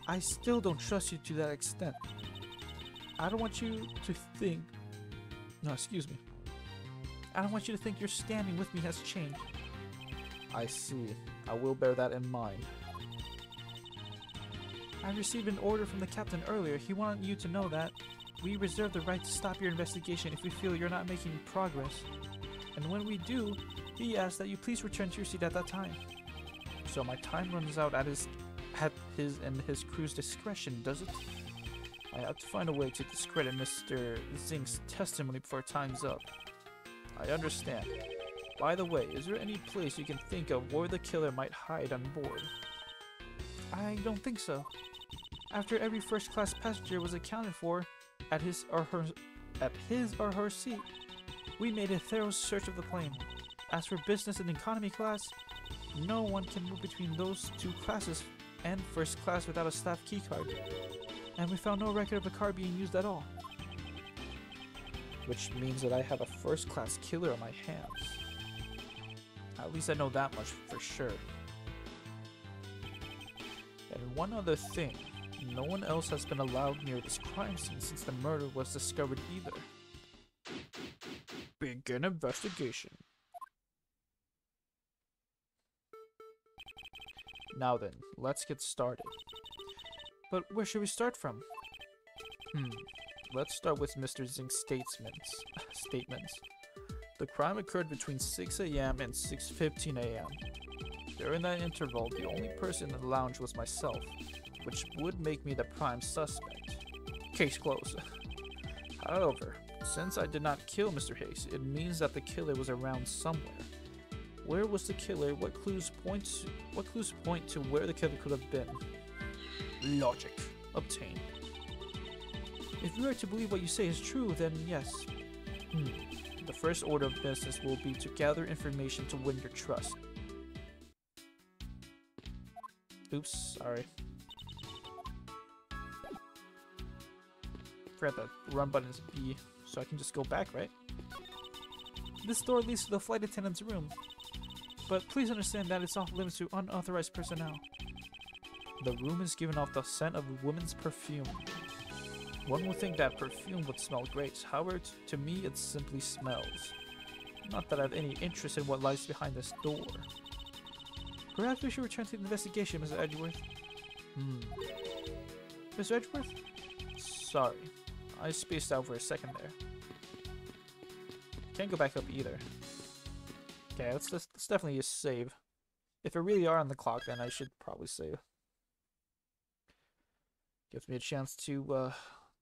I still don't trust you to that extent. I don't want you to think... No, excuse me. I don't want you to think your standing with me has changed. I see. I will bear that in mind. I received an order from the captain earlier. He wanted you to know that we reserve the right to stop your investigation if we feel you're not making progress. And when we do, he asks that you please return to your seat at that time. So my time runs out at his and his crew's discretion, does it? I have to find a way to discredit Mr. Zink's testimony before time's up. I understand. By the way, is there any place you can think of where the killer might hide on board? I don't think so. After every first-class passenger was accounted for at his or her seat, we made a thorough search of the plane. As for business and economy class, no one can move between those two classes and first class without a staff keycard. And we found no record of a car being used at all. Which means that I have a first-class killer on my hands. At least I know that much for sure. And one other thing, no one else has been allowed near this crime scene since the murder was discovered either. Begin investigation. Now then, let's get started. But where should we start from? Let's start with Mr. Zink's statements. The crime occurred between 6 a.m. and 6:15 a.m. During that interval, the only person in the lounge was myself, which would make me the prime suspect. Case closed. However, since I did not kill Mr. Hayes, it means that the killer was around somewhere. Where was the killer? What clues point to where the killer could have been? Logic. Obtained. If you are to believe what you say is true, then yes. The first order of business will be to gather information to win your trust. Oops, sorry. Forgot the run button is B, so I can just go back, right? This door leads to the flight attendant's room, but please understand that it's off limits to unauthorized personnel. The room is given off the scent of a woman's perfume. One would think that perfume would smell great, however, to me it simply smells. Not that I have any interest in what lies behind this door. Perhaps we should return to the investigation, Mr. Edgeworth. Mr. Edgeworth? Sorry, I spaced out for a second there. Can't go back up either. Okay, let's definitely just save. If we really are on the clock, then I should probably save. Gives me a chance to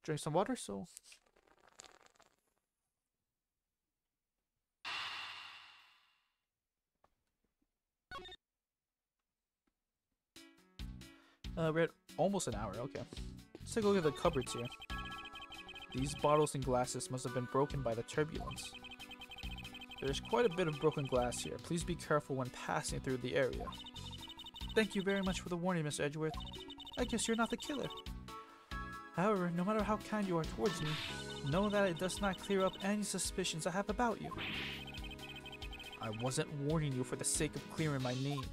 drink some water, so... we're at almost an hour, okay. Let's take a look at the cupboards here. These bottles and glasses must have been broken by the turbulence. There's quite a bit of broken glass here. Please be careful when passing through the area. Thank you very much for the warning, Mr. Edgeworth. I guess you're not the killer. However, no matter how kind you are towards me, know that it does not clear up any suspicions I have about you. I wasn't warning you for the sake of clearing my name.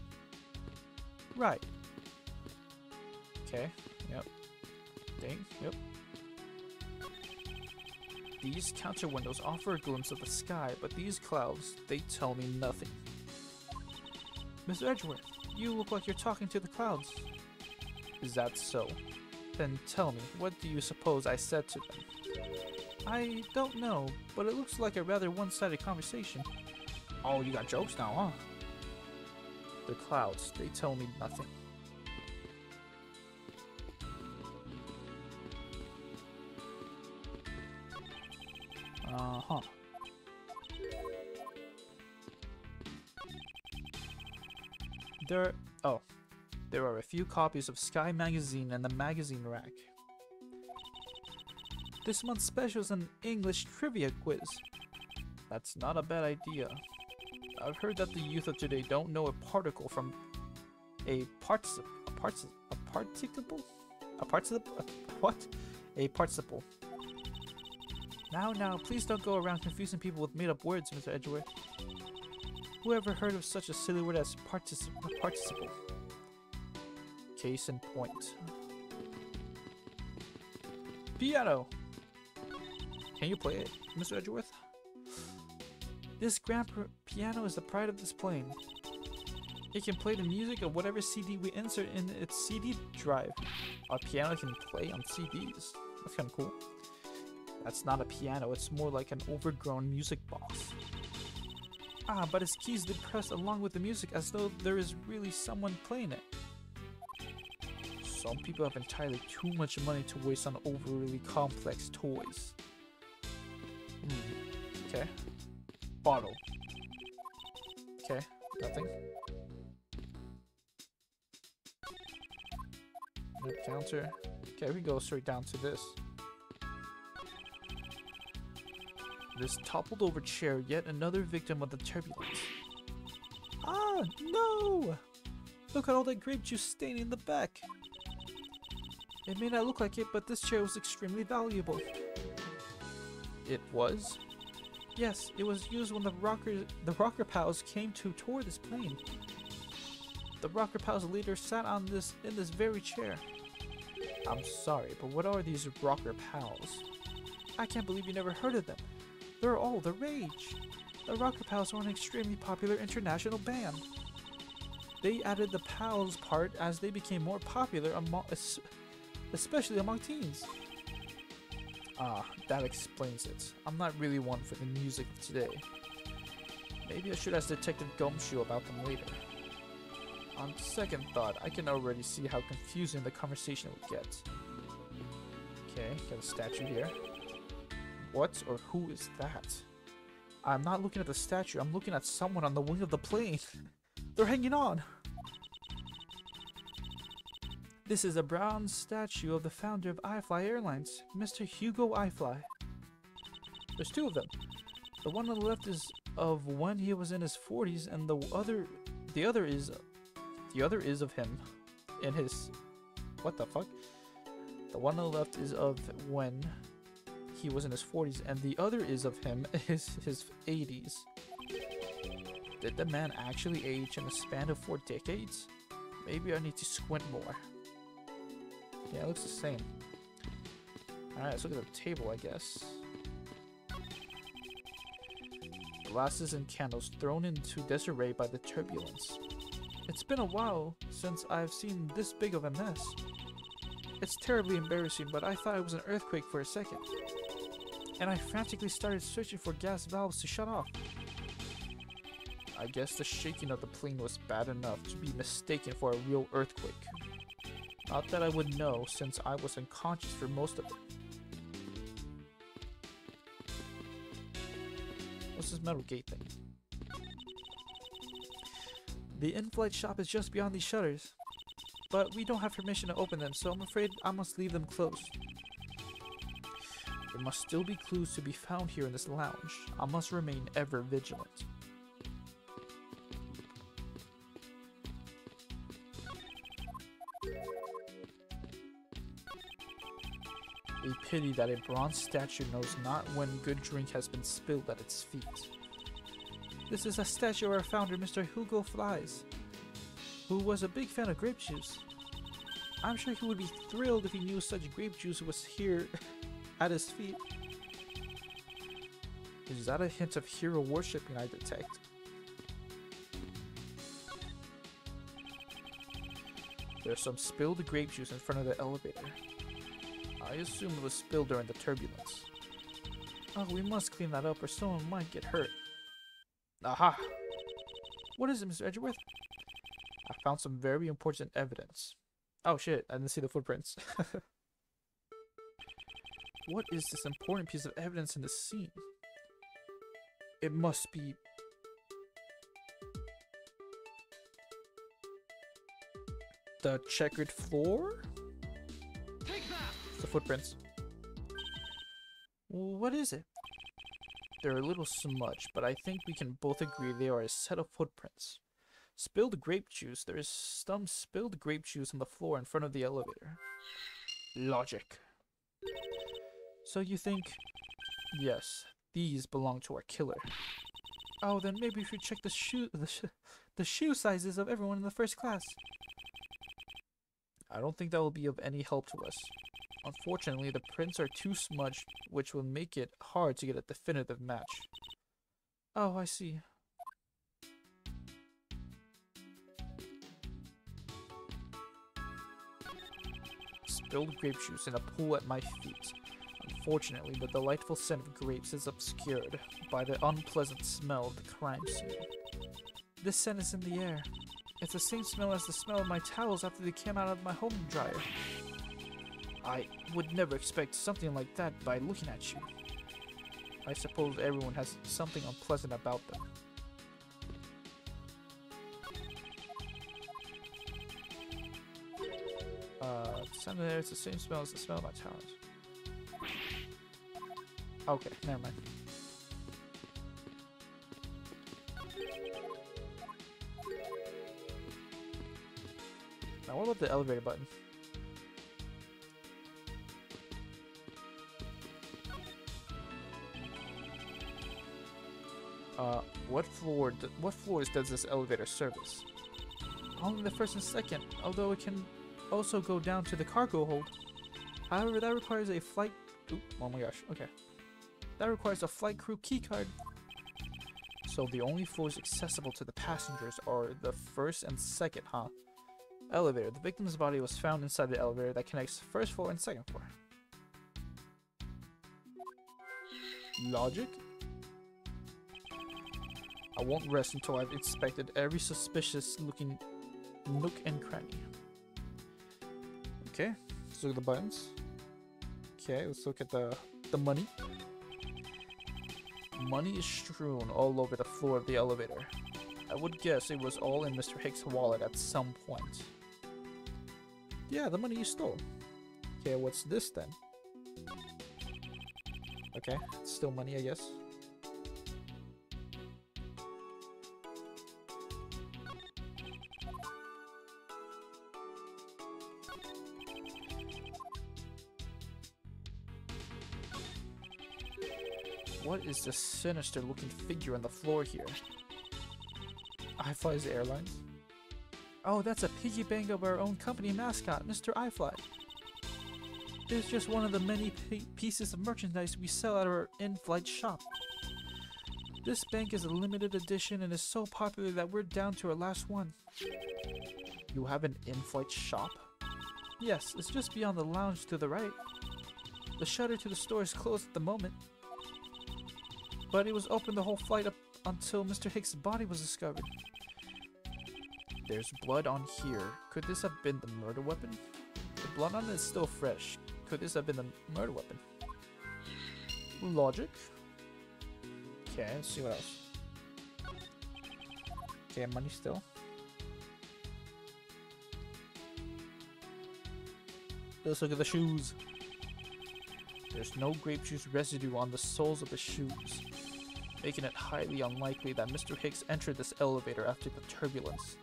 Right. Okay, yep. Dang, yep. These counter windows offer a glimpse of the sky, but these clouds, they tell me nothing. Mr. Edgeworth, you look like you're talking to the clouds. Is that so? Then tell me, what do you suppose I said to them? I don't know, but it looks like a rather one-sided conversation. Oh, you got jokes now, huh? The clouds, they tell me nothing. Uh-huh. There are a few copies of Sky magazine in the magazine rack. This month's special is an English trivia quiz. That's not a bad idea. I've heard that the youth of today don't know a particle from a participle. What? A participle. Now, please don't go around confusing people with made-up words, Mr. Edgeworth. Who ever heard of such a silly word as participle? Case in point. Piano! Can you play it, Mr. Edgeworth? This grand piano is the pride of this plane. It can play the music of whatever CD we insert in its CD drive. Our piano can play on CDs. That's kind of cool. That's not a piano, it's more like an overgrown music box. Ah, but its keys depressed along with the music as though there is really someone playing it. Some people have entirely too much money to waste on overly complex toys. Okay. Bottle. Okay, nothing. Note counter. Okay, we go straight down to this. This toppled over chair, yet another victim of the turbulence. Ah, no! Look at all that grape juice staining the back. It may not look like it, but this chair was extremely valuable. It was? Yes, it was used when the rocker pals came to tour this plane. The rocker pals later sat on in this very chair. I'm sorry, but what are these rocker pals? I can't believe you never heard of them. They're all the rage. The Rocker Pals were an extremely popular international band. They added the pals part as they became more popular, especially among teens. Ah, that explains it. I'm not really one for the music of today. Maybe I should ask Detective Gumshoe about them later. On second thought, I can already see how confusing the conversation will get. Okay, got a statue here. What or who is that? I'm not looking at the statue, I'm looking at someone on the wing of the plane. They're hanging on! This is a bronze statue of the founder of iFly Airlines, Mr. Hugo iFly. There's two of them. The one on the left is of when he was in his 40s, and the other is of him in his... What the fuck? The one on the left is of when he was in his 40s, and the other is of him is his 80s. Did the man actually age in a span of 4 decades? Maybe I need to squint more. Yeah, it looks the same. Alright, let's look at the table, I guess. Glasses and candles thrown into disarray by the turbulence. It's been a while since I've seen this big of a mess. It's terribly embarrassing, but I thought it was an earthquake for a second. And I frantically started searching for gas valves to shut off. I guess the shaking of the plane was bad enough to be mistaken for a real earthquake. Not that I would know, since I was unconscious for most of it. What's this metal gate thing? The in-flight shop is just beyond these shutters, but we don't have permission to open them, so I'm afraid I must leave them closed. There must still be clues to be found here in this lounge. I must remain ever vigilant. A pity that a bronze statue knows not when good drink has been spilled at its feet. This is a statue of our founder, Mr. Hugo Flies, who was a big fan of grape juice. I'm sure he would be thrilled if he knew such grape juice was here at his feet. Is that a hint of hero worshipping I detect? There's some spilled grape juice in front of the elevator. I assume it was spilled during the turbulence. Oh, we must clean that up or someone might get hurt. Aha! What is it, Mr. Edgeworth? I found some very important evidence. Oh shit, I didn't see the footprints. What is this important piece of evidence in the scene? It must be... the checkered floor? Take that! The footprints. What is it? They're a little smudged, but I think we can both agree they are a set of footprints. Spilled grape juice. There is some spilled grape juice on the floor in front of the elevator. Logic. So you think... Yes, these belong to our killer. Oh, then maybe we should check the shoe sizes of everyone in the first class. I don't think that will be of any help to us. Unfortunately, the prints are too smudged, which will make it hard to get a definitive match. Oh, I see. Spilled grape juice in a pool at my feet. Unfortunately, the delightful scent of grapes is obscured by the unpleasant smell of the crime scene. This scent is in the air. It's the same smell as the smell of my towels after they came out of my home dryer. I would never expect something like that by looking at you. I suppose everyone has something unpleasant about them. Scent in there, it's the same smell as the smell of my towels. Okay, never mind. Now what about the elevator button? What floors does this elevator service? Only the first and second, although it can also go down to the cargo hold. However, that requires a flight... Oop, oh my gosh, okay. That requires a flight crew keycard. So the only floors accessible to the passengers are the first and second, huh? Elevator. The victim's body was found inside the elevator that connects first floor and second floor. Logic? I won't rest until I've inspected every suspicious looking nook and cranny. Okay, let's look at the buttons. Okay, let's look at the money. Money is strewn all over the floor of the elevator. I would guess it was all in Mr. Hicks' wallet at some point. Yeah, the money you stole. Okay, what's this then? Okay, it's still money, I guess. What is this sinister looking figure on the floor here? iFly's Airlines? Oh, that's a piggy bank of our own company mascot, Mr. iFly. It's just one of the many pieces of merchandise we sell at our in-flight shop. This bank is a limited edition and is so popular that we're down to our last one. You have an in-flight shop? Yes, it's just beyond the lounge to the right. The shutter to the store is closed at the moment, but it was open the whole flight up until Mr. Hicks' body was discovered. There's blood on here. Could this have been the murder weapon? The blood on it is still fresh. Could this have been the murder weapon? Logic. Okay, let's see what else. Okay, money still. Let's look at the shoes. There's no grape juice residue on the soles of the shoes, making it highly unlikely that Mr. Hicks entered this elevator after the turbulence.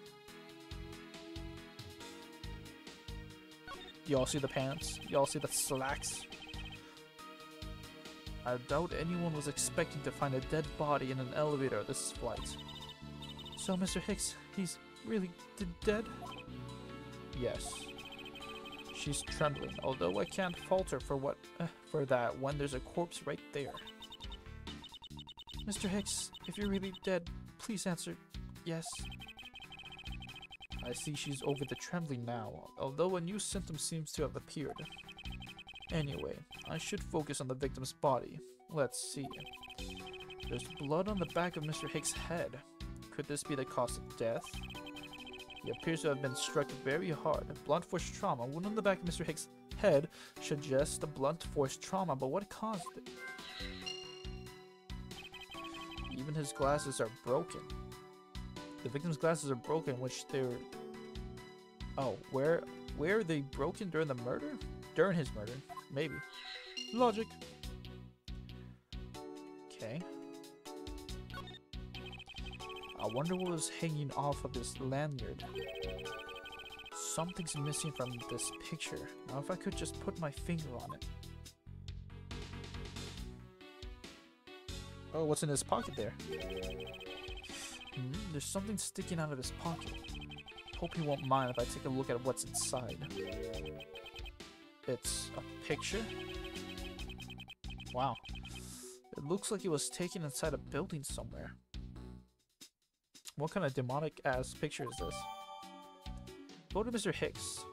Y'all see the pants? Y'all see the slacks? I doubt anyone was expecting to find a dead body in an elevator this flight. So Mr. Hicks, he's really dead? Yes. She's trembling, although I can't fault her for that when there's a corpse right there. Mr. Hicks, if you're really dead, please answer yes. I see she's over the trembling now, although a new symptom seems to have appeared. Anyway, I should focus on the victim's body. Let's see. There's blood on the back of Mr. Hicks' head. Could this be the cause of death? He appears to have been struck very hard. Blunt force trauma. Wound on the back of Mr. Hicks' head suggests the blunt force trauma, but what caused it? Even his glasses are broken. The victim's glasses are broken, which they're... Oh, where are they broken during the murder? During his murder, maybe. Logic. Okay. I wonder what was hanging off of this lanyard. Something's missing from this picture. Now if I could just put my finger on it. Oh, what's in his pocket there? There's something sticking out of his pocket. Hope he won't mind if I take a look at what's inside. It's a picture? Wow. It looks like it was taken inside a building somewhere. What kind of demonic ass picture is this? Go to Mr. Hicks.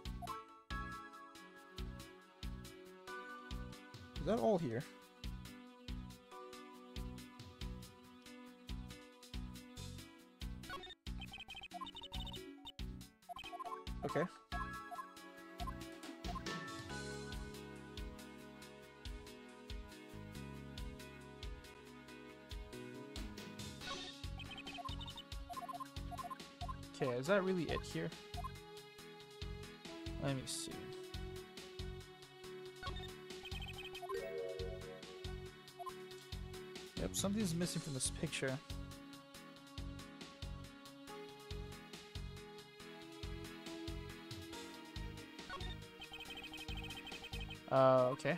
Is that all here? Okay. Okay, is that really it here? Let me see. Yep, something's missing from this picture. Okay.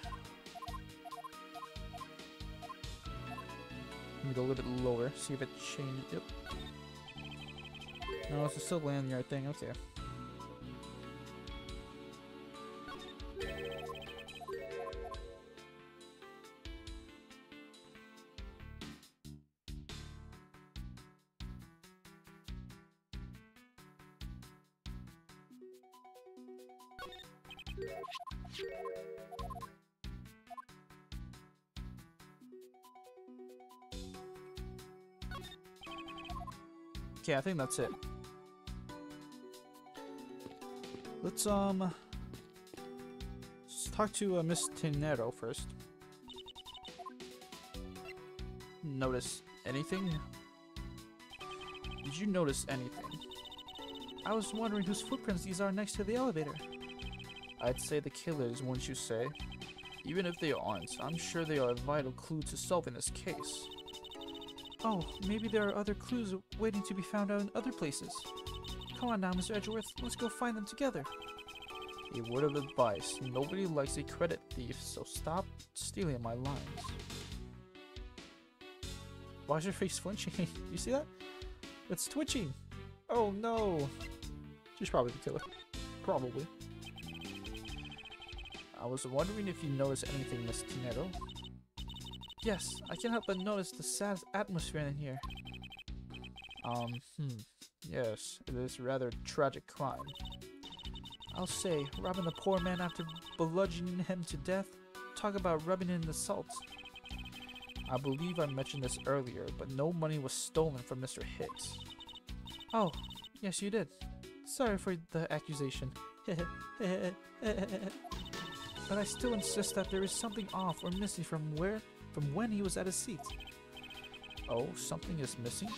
Let me go a little bit lower, see if it changed. Yep. No, it's still lanyard thing, okay. Okay, I think that's it. Let's talk to Miss Tinero first. Notice anything? Did you notice anything? I was wondering whose footprints these are next to the elevator. I'd say the killers, wouldn't you say? Even if they aren't, I'm sure they are a vital clue to solving this case. Oh, maybe there are other clues waiting to be found out in other places. Come on now, Mr. Edgeworth, let's go find them together. A word of advice, nobody likes a credit thief, so stop stealing my lines. Why is your face flinching? You see that? It's twitching! Oh no! She's probably the killer. Probably. I was wondering if you noticed anything, Miss Tinero. Yes, I can't help but notice the sad atmosphere in here. Yes, it is a rather tragic crime. I'll say, robbing the poor man after bludgeoning him to death? Talk about rubbing in the salt. I believe I mentioned this earlier, but no money was stolen from Mr. Hicks. Oh, yes you did. Sorry for the accusation. But I still insist that there is something off or missing from when he was at his seat. Oh, something is missing?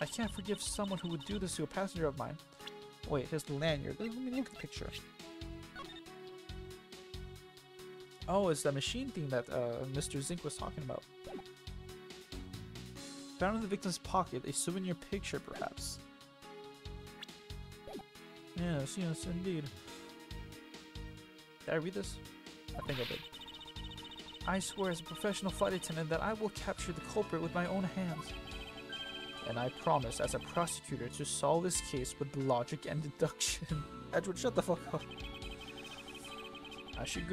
I can't forgive someone who would do this to a passenger of mine. Wait, his lanyard. Let me look at the picture. Oh, it's that machine thing that Mr. Zink was talking about. Found in the victim's pocket, a souvenir picture perhaps. Yes, yes, indeed. Did I read this? I think I did. I swear as a professional flight attendant that I will capture the culprit with my own hands. And I promise as a prosecutor to solve this case with logic and deduction. Edgeworth, shut the fuck up. I should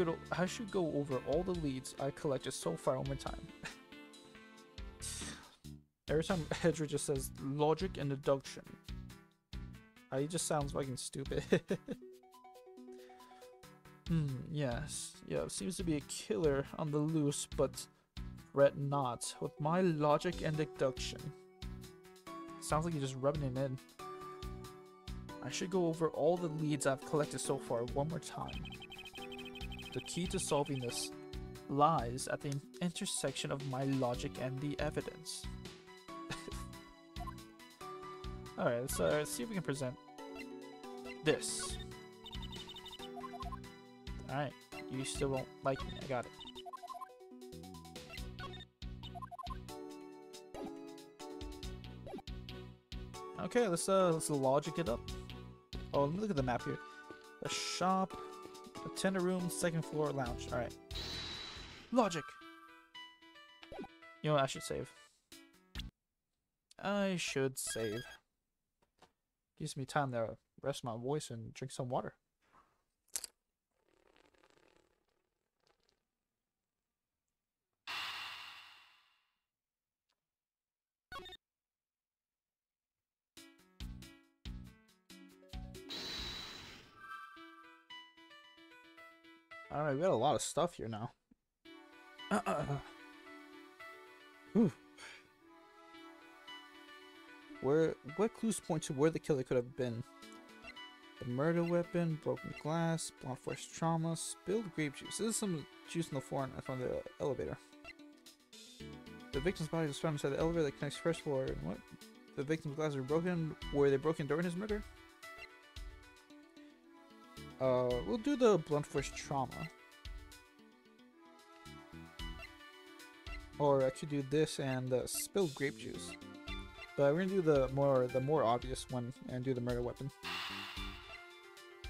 go over all the leads I collected so far one more time. Every time Edgeworth just says logic and deduction. He just sounds fucking stupid. Yes. Yeah, seems to be a killer on the loose, but fret not. With my logic and deduction. Sounds like you're just rubbing it in. I should go over all the leads I've collected so far one more time. The key to solving this lies at the intersection of my logic and the evidence. Alright, let's see if we can present this. Alright, you still won't like me, I got it. Okay, let's logic it up. Oh, let me look at the map here. The shop, the tender room, second floor, lounge. All right. Logic. You know what? I should save. I should save. Gives me time to rest my voice and drink some water. Alright, we got a lot of stuff here now. What clues point to where the killer could have been? The murder weapon, broken glass, blunt force trauma, spilled grape juice. This is some juice on the floor in front of the elevator. The victim's body was found inside the elevator that connects first floor. And what? The victim's glasses were broken. Were they broken during his murder? We'll do the blunt force trauma. Or I could do this and spilled grape juice. But we're gonna do the more obvious one and do the murder weapon.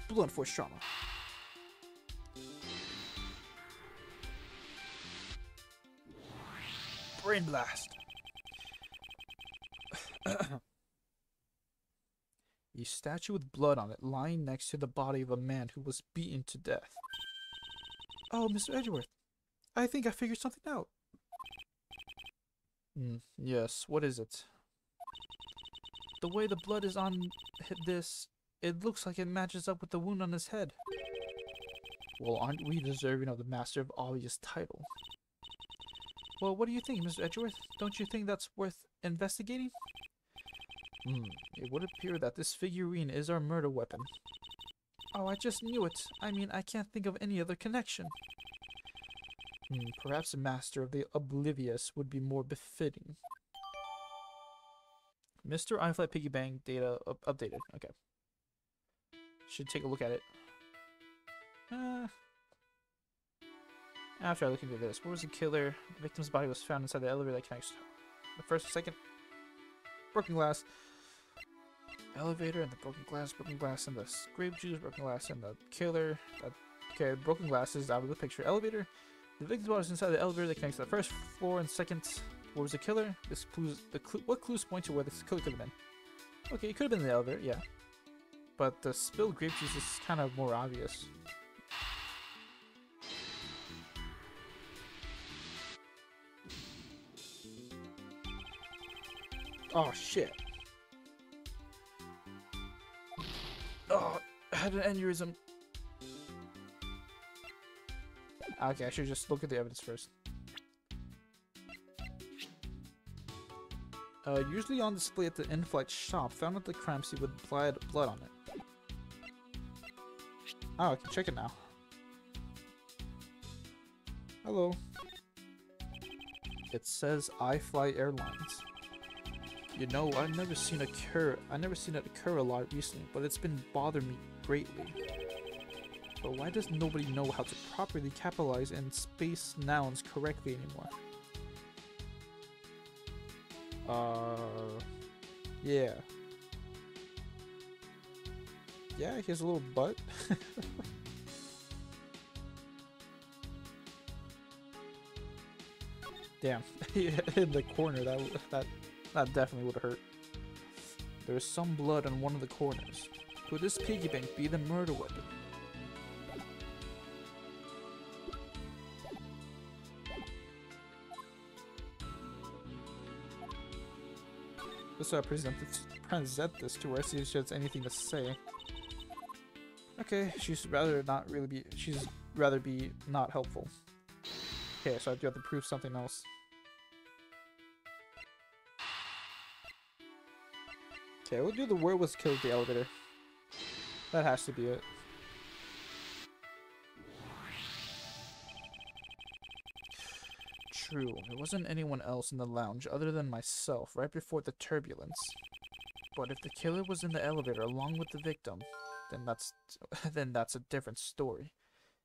Blunt force trauma. Brain blast. A statue with blood on it lying next to the body of a man who was beaten to death. Oh, Mr. Edgeworth. I think I figured something out. Yes, what is it? The way the blood is on this, it looks like it matches up with the wound on his head. Well, aren't we deserving of the Master of Obvious title? Well, what do you think, Mr. Edgeworth? Don't you think that's worth investigating? It would appear that this figurine is our murder weapon. Oh, I just knew it. I mean, I can't think of any other connection. Perhaps a Master of the Oblivious would be more befitting. Mr. iFlight Piggy Bank data updated. Okay. Should take a look at it. After I look into this, what was the killer? The victim's body was found inside the elevator that connects the first, second, broken glass, elevator, and the broken glass, and the grape juice, broken glass, and the killer. Okay, broken glass is out of the picture. Elevator. The victim's body is inside the elevator that connects to the first floor and second. What was the killer? What clues point to where this killer could have been? Okay, it could have been in the elevator, yeah. But the spilled grape juice is kind of more obvious. Oh shit. Oh, I had an aneurysm. Okay, I should just look at the evidence first. Usually on display at the in-flight shop, found at the crime scene with blood on it. Oh, I can check it now. Hello. It says I fly Airlines. You know, I've never seen it occur a lot recently, but it's been bothering me greatly. But why does nobody know how to properly capitalize and space nouns correctly anymore? Yeah. Yeah, he has a little butt. Damn, in the corner, that definitely would have hurt. There's some blood on one of the corners. Could this piggy bank be the murder weapon? Let's present this to her, see if she has anything to say. Okay, she's rather be not helpful. Okay, so I do have to prove something else. Okay, we'll do the where was killed at the elevator. That has to be it. True, there wasn't anyone else in the lounge other than myself right before the turbulence. But if the killer was in the elevator along with the victim, then that's a different story.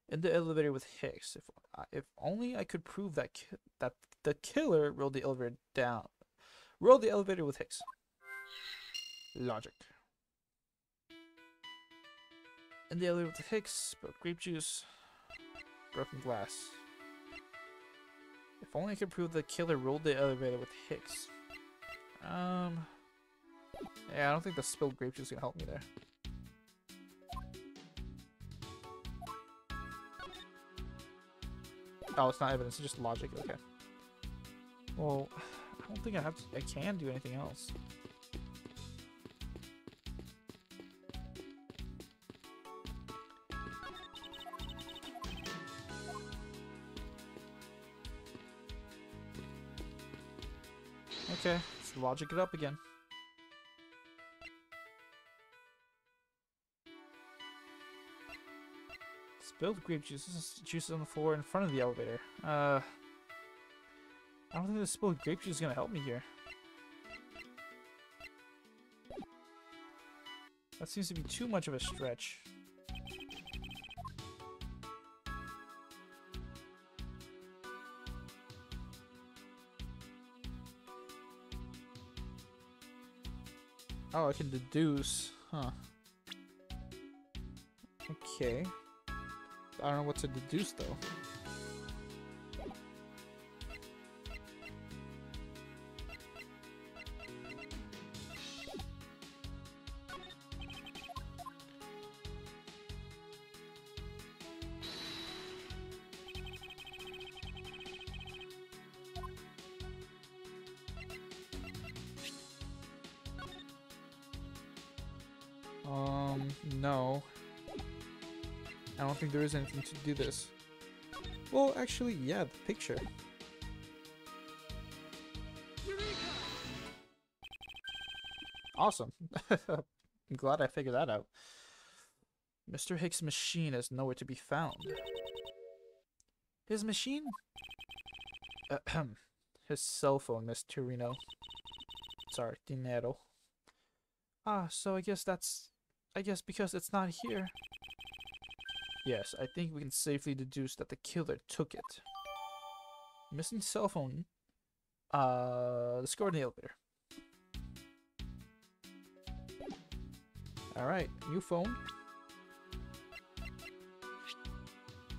In the elevator with Hicks, if only I could prove that the killer rode the elevator with Hicks. Logic. In the elevator with Hicks, spilled grape juice, broken glass. If only I could prove the killer rolled the elevator with Hicks. Yeah, I don't think the spilled grape juice is gonna help me there. Oh, it's not evidence, it's just logic. Okay. Well, I don't think I can do anything else. Okay, let's logic it up again. Spilled grape juice. This is juice on the floor in front of the elevator. I don't think the spilled grape juice is gonna help me here. That seems to be too much of a stretch. Oh, I can deduce. Huh. Okay. I don't know what to deduce, though. No. I don't think there is anything to do this. Well, actually, yeah, the picture. Awesome. I'm glad I figured that out. Mr. Hicks' machine is nowhere to be found. His machine? His cell phone, Miss Torino. Sorry, dinero. Ah, so I guess because it's not here. Yes, I think we can safely deduce that the killer took it. Missing cell phone. Let's go in the elevator. Alright, new phone.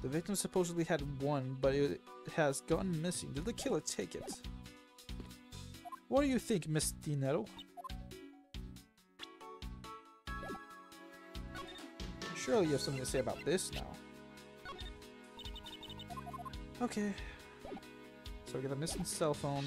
The victim supposedly had one, but it has gone missing. Did the killer take it? What do you think, Miss Dinero? Surely you have something to say about this now. Okay. So we got a missing cell phone.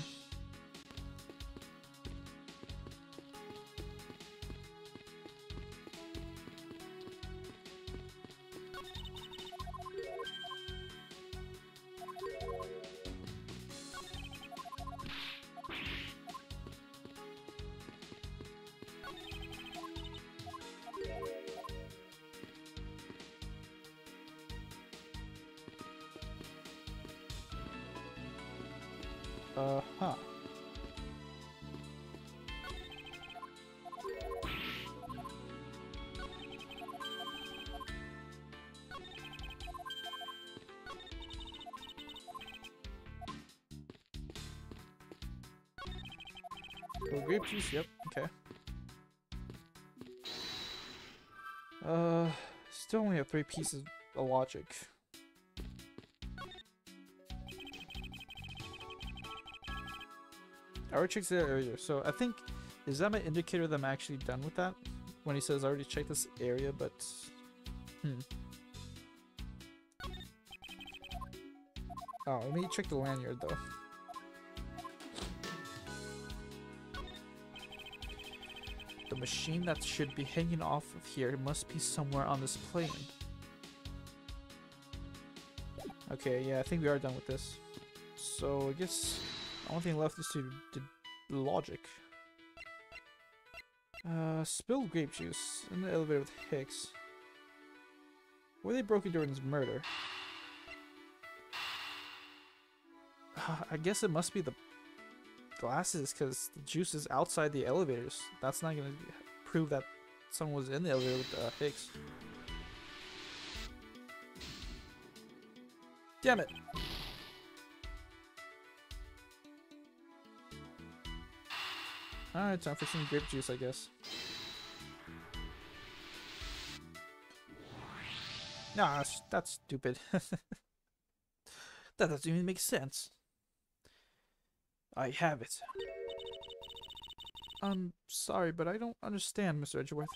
Huh. Oh, grape juice, yep, okay. Still only have 3 pieces of logic. I already checked that earlier, so I think, is that my indicator that I'm actually done with that? When he says I already checked this area, but... Oh, let me check the lanyard, though. The machine that should be hanging off of here must be somewhere on this plane. Okay, yeah, I think we are done with this. So, I guess the only thing left is to logic. Spilled grape juice in the elevator with Hicks. Were they broken during his murder? I guess it must be the glasses, because the juice is outside the elevators. That's not going to prove that someone was in the elevator with Hicks. Damn it! Alright, time for some grape juice, I guess. Nah, that's stupid. That doesn't even make sense. I have it. I'm sorry, but I don't understand, Mr. Edgeworth.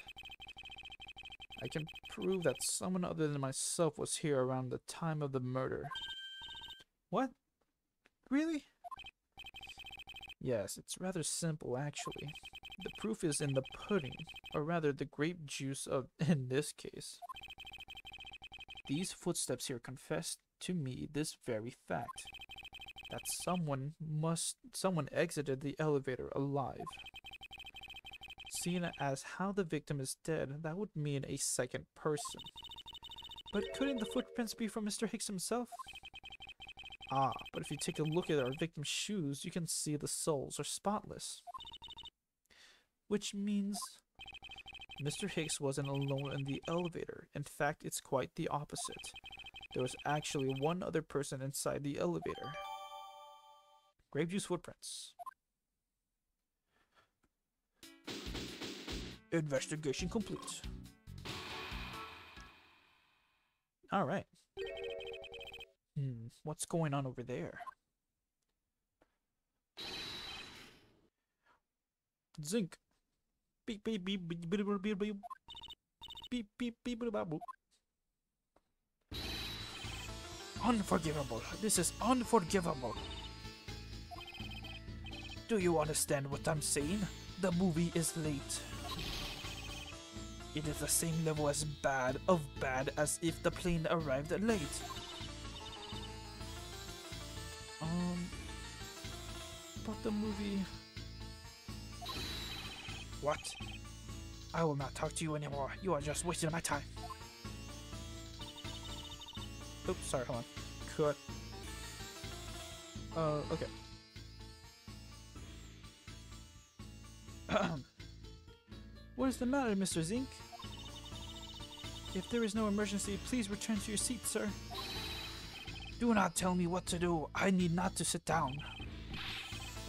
I can prove that someone other than myself was here around the time of the murder. What? Really? Yes, it's rather simple, actually. The proof is in the pudding, or rather the grape juice of, in this case. These footsteps here confess to me this very fact, that someone exited the elevator alive. Seeing as how the victim is dead, that would mean a second person. But couldn't the footprints be from Mr. Hicks himself? Ah, but if you take a look at our victim's shoes, you can see the soles are spotless. Which means Mr. Hicks wasn't alone in the elevator. In fact, it's quite the opposite. There was actually one other person inside the elevator. Grape juice footprints. Investigation complete. Alright. What's going on over there? Zinc. Beep beep beep beep beep beep beep beep beep beep beep. Unforgivable. This is unforgivable. Do you understand what I'm saying? The movie is late. It is the same level as bad as if the plane arrived late. But the movie... What? I will not talk to you anymore. You are just wasting my time. Oops, sorry, hold on. Cut. Okay. What is the matter, Mr. Zink? If there is no emergency, please return to your seat, sir. Do not tell me what to do. I need not to sit down.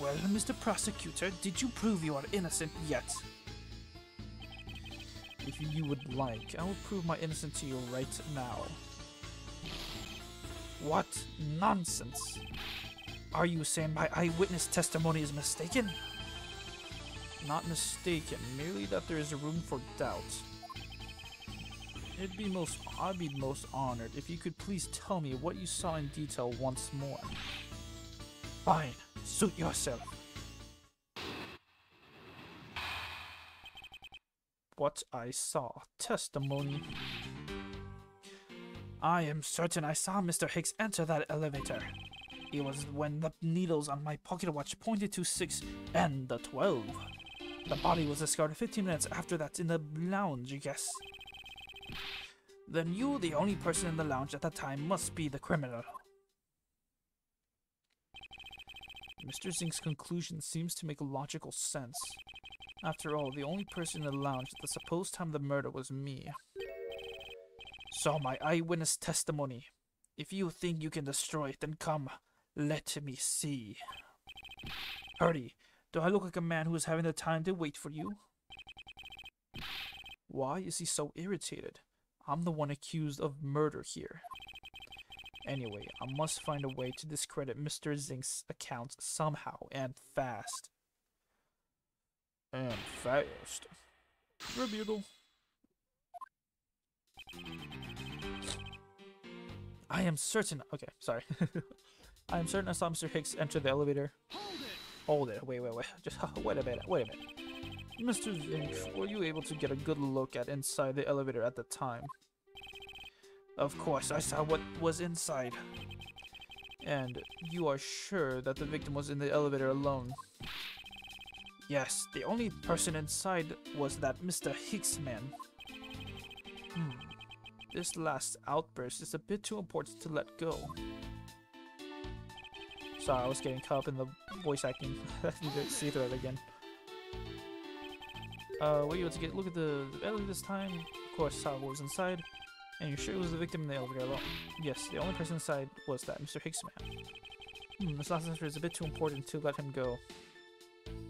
Well, Mr. Prosecutor, did you prove you are innocent yet? If you would like, I will prove my innocence to you right now. What nonsense! Are you saying my eyewitness testimony is mistaken? Not mistaken, merely that there is room for doubt. I'd be most honored if you could please tell me what you saw in detail once more. Fine, suit yourself. What I saw. Testimony. I am certain I saw Mr. Hicks enter that elevator. It was when the needles on my pocket watch pointed to 6 and the 12. The body was discovered 15 minutes after that in the lounge, yes. Then you, the only person in the lounge at that time, must be the criminal. Mr. Zink's conclusion seems to make logical sense. After all, the only person in the lounge at the supposed time of the murder was me. So my eyewitness testimony. If you think you can destroy it, then come, let me see. Hurry, do I look like a man who is having the time to wait for you? Why is he so irritated? I'm the one accused of murder here. Anyway, I must find a way to discredit Mr. Zink's account somehow, and fast. And fast. Rebuttal. I am certain. Okay, sorry. I am certain I saw Mr. Hicks enter the elevator. Hold it. Wait. Just wait a minute. Mr. Zink, were you able to get a good look at inside the elevator at the time? Of course, I saw what was inside. And you are sure that the victim was in the elevator alone? Yes, the only person inside was that Mr. Hicks man. This last outburst is a bit too important to let go. Sorry, I was getting caught up in the voice acting. I need to see through it again. Were you able to get look at the elevator this time? Of course, saw what was inside. And you're sure it was the victim in the elevator alone? Yes, the only person inside was that Mr. Hicks man. This last answer is a bit too important to let him go.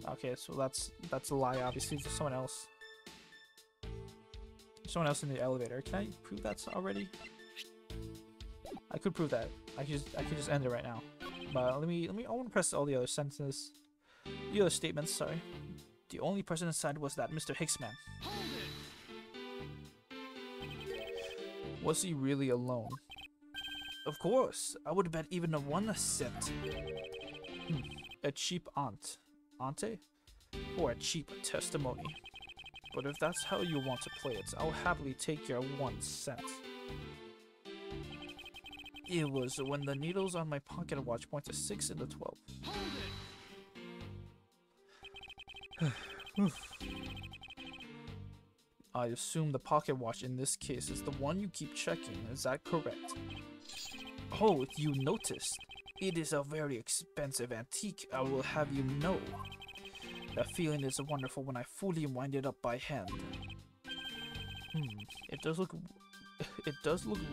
Okay, so that's a lie, obviously. There's someone else. Someone else in the elevator. Can I prove that already? I could prove that. I could just end it right now. But I want to press all the other sentences. The other statements, sorry. The only person inside was that Mr. Hicks man. Was he really alone? Of course. I would bet even a 1 cent. A cheap ante? Or a cheap testimony. But if that's how you want to play it, I'll happily take your 1 cent. It was when the needles on my pocket watch point to 6 and to 12. I assume the pocket watch in this case is the one you keep checking, is that correct? Oh, you noticed. It is a very expensive antique, I will have you know. That feeling is wonderful when I fully wind it up by hand. It does look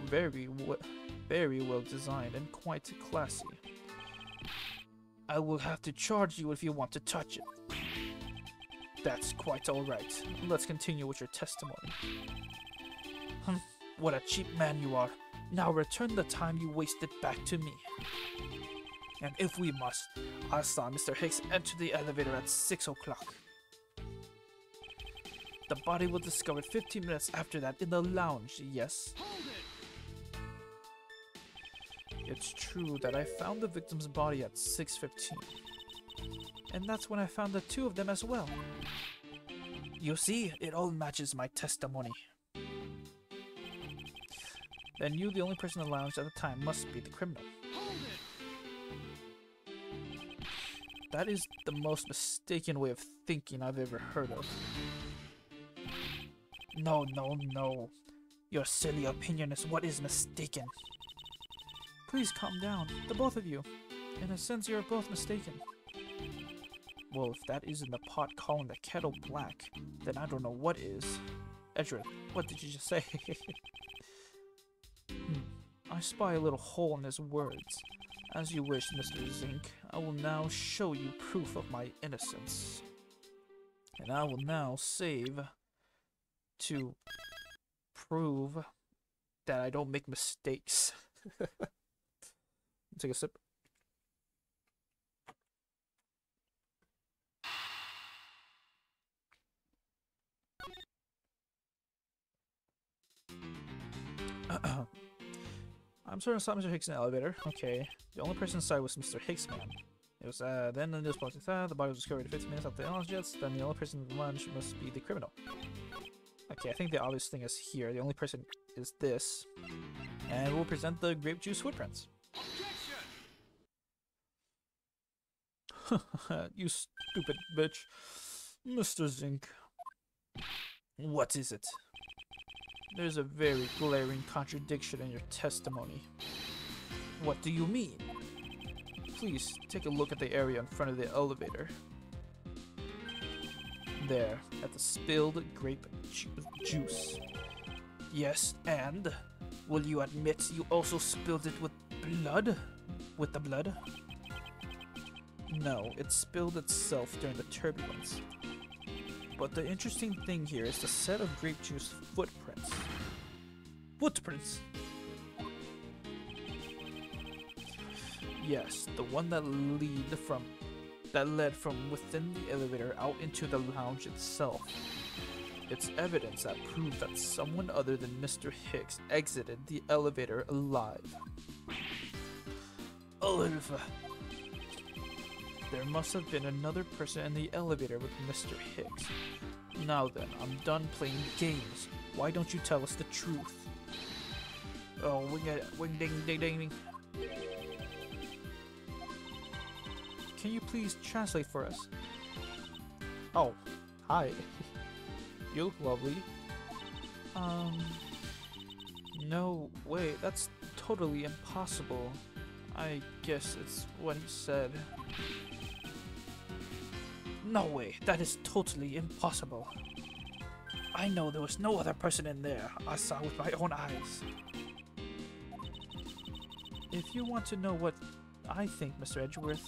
very well designed and quite classy. I will have to charge you if you want to touch it. That's quite alright. Let's continue with your testimony. What a cheap man you are. Now return the time you wasted back to me. And if we must, I saw Mr. Hicks enter the elevator at 6 o'clock. The body was discovered 15 minutes after that in the lounge, yes? It's true that I found the victim's body at 6:15. And that's when I found the two of them as well. You see, it all matches my testimony. Then you, the only person in the lounge at the time, must be the criminal. That is the most mistaken way of thinking I've ever heard of. No. Your silly opinion is what is mistaken. Please calm down, the both of you. In a sense, you're both mistaken. Well, if that isn't the pot calling the kettle black, then I don't know what is. Edgeworth, what did you just say? I spy a little hole in his words. As you wish, Mr. Zink. I will now show you proof of my innocence. And I will now save to prove that I don't make mistakes. Take a sip. I'm certain I saw Mr. Hicks in the elevator. Okay. The only person inside was Mr. Hicks man. It was then in this point, the body was discovered 15 minutes after the Airlines jets. Then the only person in the lunch must be the criminal. Okay, I think the obvious thing is here. The only person is this. And we'll present the grape juice footprints. You stupid bitch. Mr. Zink. What is it? There's a very glaring contradiction in your testimony. What do you mean? Please take a look at the area in front of the elevator. There, at the spilled grape juice. Yes, and? Will you admit you also spilled it with blood? With the blood? No, it spilled itself during the turbulence. But the interesting thing here is the set of grape juice footprints. Footprints? Yes, the one that led from within the elevator out into the lounge itself. It's evidence that proves that someone other than Mr. Hicks exited the elevator alive. Oliver. There must have been another person in the elevator with Mr. Hicks. Now then, I'm done playing games. Why don't you tell us the truth? Oh, wing ding ding ding. Can you please translate for us? Oh, hi. You look lovely. No, wait, that's totally impossible. I guess it's what he said. No way, that is totally impossible. I know there was no other person in there. I saw with my own eyes. If you want to know what I think, Mr. Edgeworth,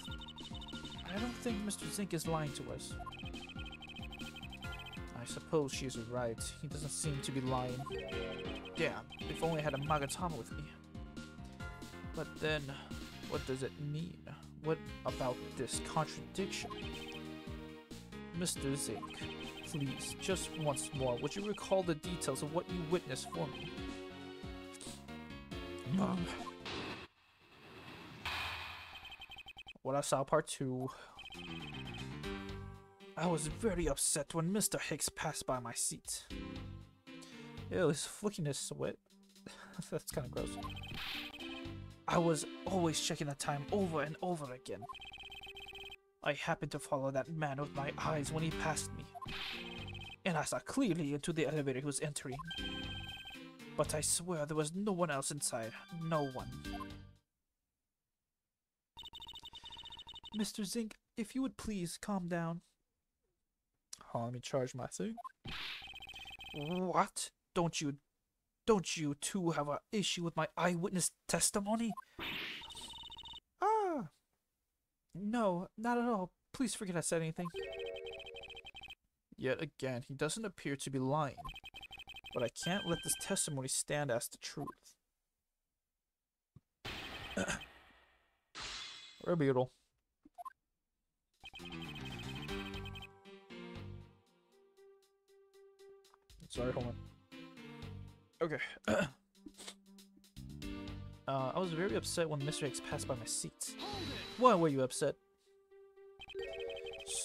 I don't think Mr. Zink is lying to us. I suppose she's right. He doesn't seem to be lying. Damn, if only I had a Magatama with me. But then, what does it mean? What about this contradiction? Mr. Zink, please, just once more, would you recall the details of what you witnessed for me? What I saw, part 2. I was very upset when Mr. Hicks passed by my seat. Ew, he's flicking his sweat. That's kind of gross. I was always checking the time over and over again. I happened to follow that man with my eyes when he passed me, and I saw clearly into the elevator he was entering. But I swear there was no one else inside. No one. Mr. Zink, if you would please calm down. Oh, let me charge my thing. What? Don't you two have an issue with my eyewitness testimony? Ah! No, not at all. Please forget I said anything. Yet again, he doesn't appear to be lying. But I can't let this testimony stand as the truth. We're beautiful. Sorry, hold on. Okay. I was very upset when Mr. X passed by my seat. Why were you upset?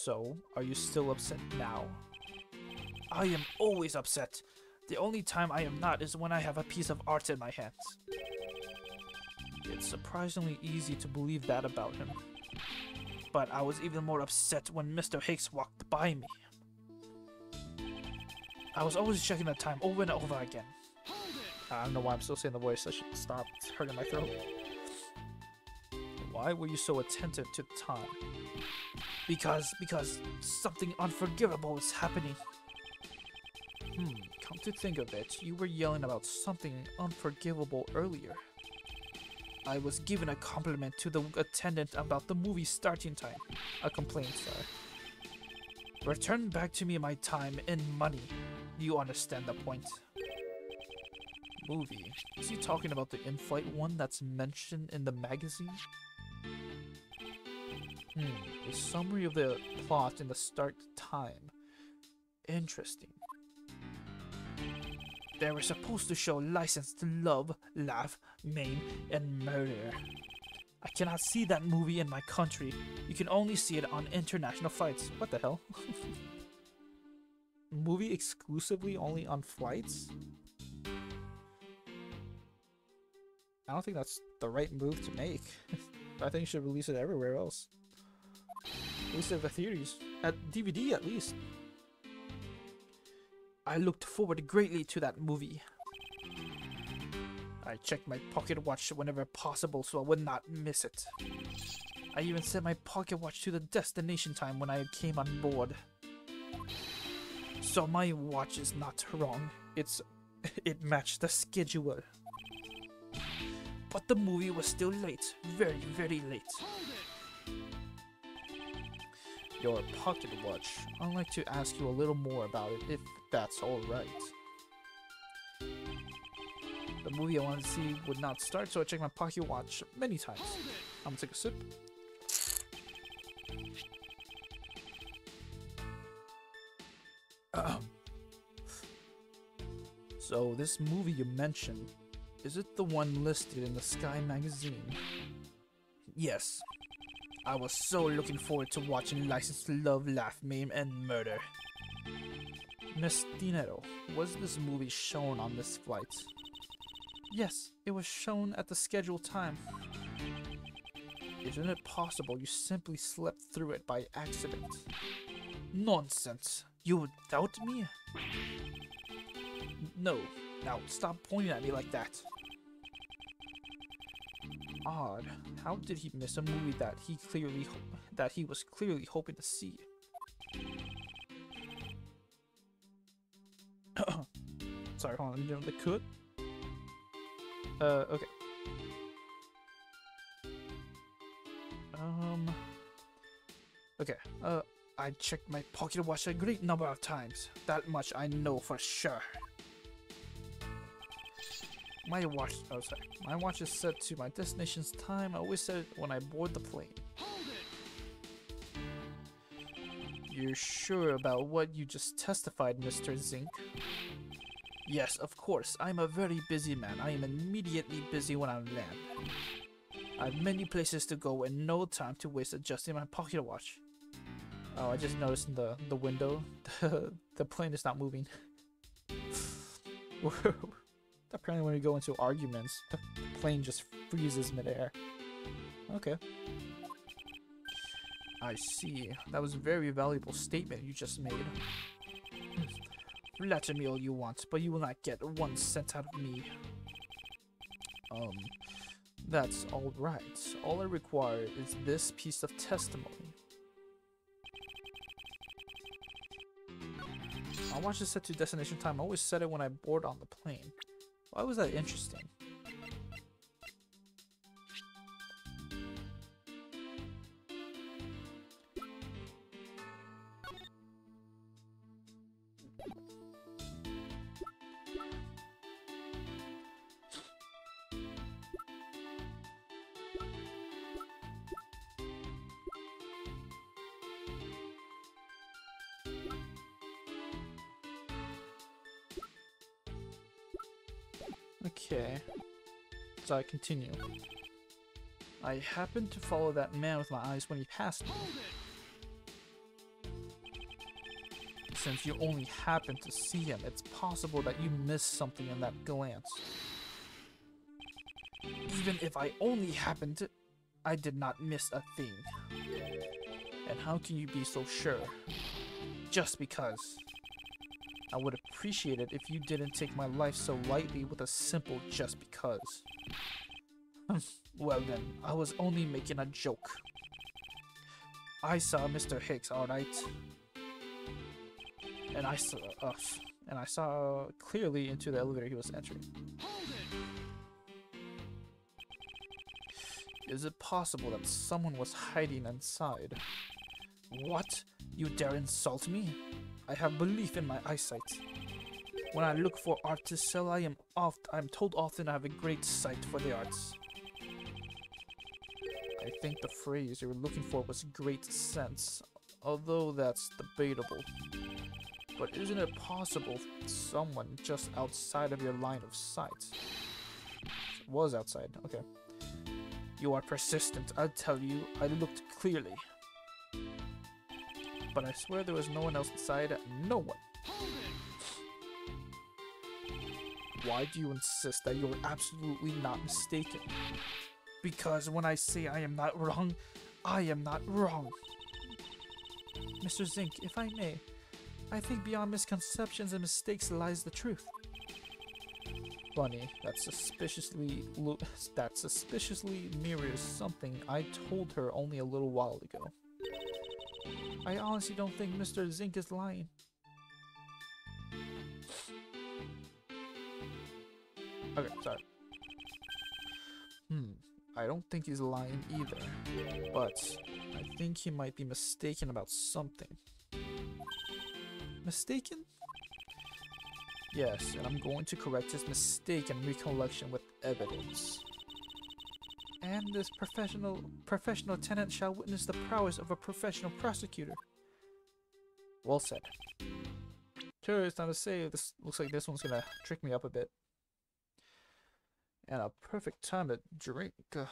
So, are you still upset now? I am always upset. The only time I am not is when I have a piece of art in my hands. It's surprisingly easy to believe that about him. But I was even more upset when Mr. Hicks walked by me. I was always checking the time over and over again. I don't know why I'm still saying the voice. I should stop. It's hurting my throat. Why were you so attentive to the time? Because something unforgivable is happening. Come to think of it, you were yelling about something unforgivable earlier. I was given a compliment to the attendant about the movie starting time. A complaint, sorry. Return back to me my time and money. You understand the point. Movie? Is he talking about the in-flight one that's mentioned in the magazine? A summary of the plot in the start time. Interesting. They were supposed to show license to love, laugh, maim, and murder. I cannot see that movie in my country. You can only see it on international flights. What the hell? Movie exclusively only on flights? I don't think that's the right move to make. I think you should release it everywhere else. Release it at the theaters. At DVD at least. I looked forward greatly to that movie. I checked my pocket watch whenever possible so I would not miss it. I even set my pocket watch to the destination time when I came on board. So my watch is not wrong. It matched the schedule. But the movie was still late. Very, very late. Your pocket watch. I'd like to ask you a little more about it, if that's alright. The movie I wanted to see would not start, so I checked my pocket watch many times. I'm gonna take a sip. So, this movie you mentioned, is it the one listed in the Sky magazine? Yes. I was so looking forward to watching License to Love, Laugh, Maim, and Murder. Miss Dinero, was this movie shown on this flight? Yes, it was shown at the scheduled time. Isn't it possible you simply slept through it by accident? Nonsense! You would doubt me? No. Now, stop pointing at me like that. Odd. How did he miss a movie that he was clearly hoping to see? Sorry, hold on, let me do the cut. Okay. Okay, I checked my pocket watch a great number of times. That much I know for sure. My watch is set to my destination's time. I always set it when I board the plane. You're sure about what you just testified, Mr. Zink? Yes, of course. I'm a very busy man. I am immediately busy when I land. I have many places to go and no time to waste adjusting my pocket watch. Oh, I just noticed in the window, the plane is not moving. Apparently when we go into arguments, the plane just freezes midair. Okay. I see. That was a very valuable statement you just made. Flatter me all you want, but you will not get 1 cent out of me. That's alright. All I require is this piece of testimony. My watch is set to destination time. I always set it when I board on the plane. Why was that interesting? Okay, so I continue. I happened to follow that man with my eyes when he passed me. Since you only happened to see him, it's possible that you missed something in that glance. Even if I only happened to, I did not miss a thing. And how can you be so sure? Just because. I would appreciate it if you didn't take my life so lightly with a simple just because. Well then, I was only making a joke. I saw Mr. Hicks, alright? And I saw clearly into the elevator he was entering. Is it possible that someone was hiding inside? What? You dare insult me? I have belief in my eyesight. When I look for art to sell, I am told often I have a great sight for the arts. I think the phrase you were looking for was great sense, although that's debatable. But isn't it possible someone just outside of your line of sight? Was outside, okay. You are persistent, I'll tell you. I looked clearly. But I swear there was no one else inside. No one. Why do you insist that you're absolutely not mistaken? Because when I say I am not wrong, I am not wrong. Mr. Zink, if I may, I think beyond misconceptions and mistakes lies the truth. Funny, that suspiciously mirrors something I told her only a little while ago. I honestly don't think Mr. Zink is lying. Okay, sorry. I don't think he's lying either, but I think he might be mistaken about something. Mistaken? Yes, and I'm going to correct his mistake and recollection with evidence. And this professional tenant shall witness the prowess of a professional prosecutor. Well said. Curious time to say, this looks like this one's gonna trick me up a bit. And a perfect time to drink. Was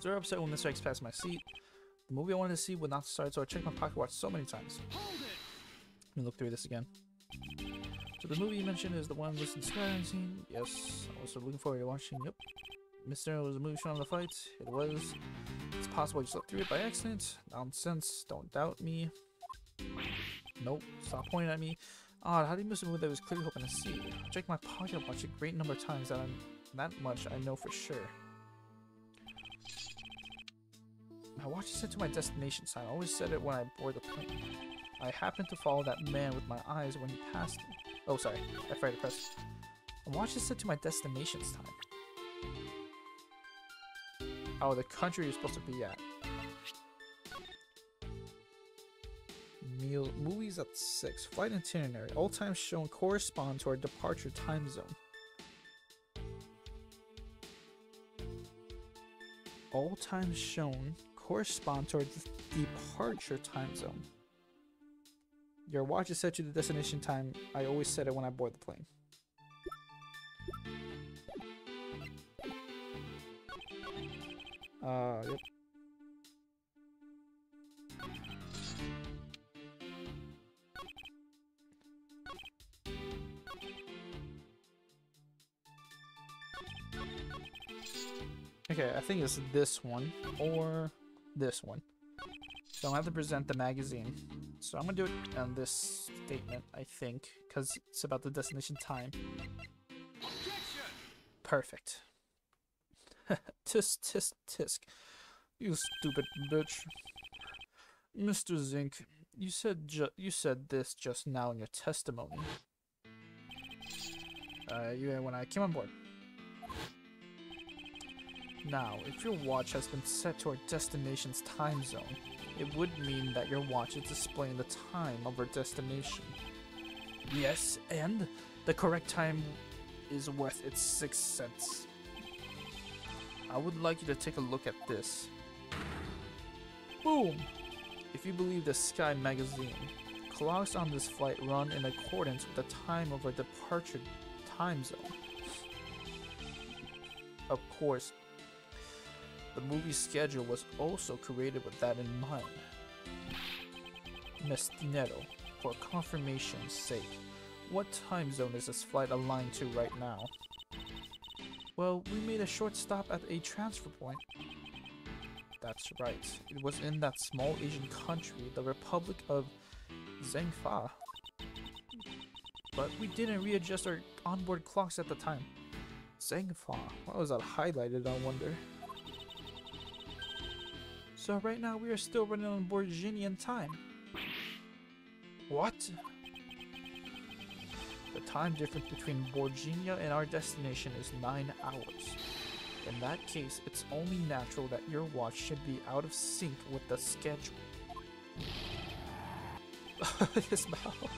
very upset when Mr. X passed my seat. The movie I wanted to see would not start, so I checked my pocket watch so many times. Let me look through this again. So the movie you mentioned is the one listed in the skyline scene. Yes, I was looking forward to watching. Yep. Mr. was a movie showing the fight. It was. It's possible I just looked through it by accident. Nonsense. Don't doubt me. Nope. Stop pointing at me. Odd. How do you miss a movie that I was clearly hoping to see? I checked my pocket watch a great number of times. That much I know for sure. My watch is set to my destination sign. I always set it when I board the plane. I happened to follow that man with my eyes when he passed me. Oh, sorry. I forgot to press. My watch is set to my destination's time. the country you're supposed to be at. Movies at 6. Flight itinerary. All times shown correspond to our departure time zone. All times shown correspond to our departure time zone. Your watch is set to the destination time. I always set it when I board the plane. Yep. Okay, I think it's this one or this one. So I have to present the magazine. So I'm gonna do it on this statement, I think, because it's about the destination time.
Objection!
Perfect. Tisk, tisk, tisk. You stupid bitch. Mr. Zink, you said this just now in your testimony. When I came on board. Now, if your watch has been set to our destination's time zone, it would mean that your watch is displaying the time of our destination. Yes, and the correct time is worth its 6 cents. I would like you to take a look at this. Boom! If you believe the Sky magazine, clocks on this flight run in accordance with the time of our departure time zone. Of course, the movie schedule was also created with that in mind. Miss Dinero, for confirmation's sake, what time zone is this flight aligned to right now? Well, we made a short stop at a transfer point. That's right. It was in that small Asian country, the Republic of Zhengfa. But we didn't readjust our onboard clocks at the time. Zhengfa? Why was that highlighted, I wonder? So right now we are still running on Borginian time. What? The time difference between Borginia and our destination is 9 hours. In that case, it's only natural that your watch should be out of sync with the schedule. His mouth.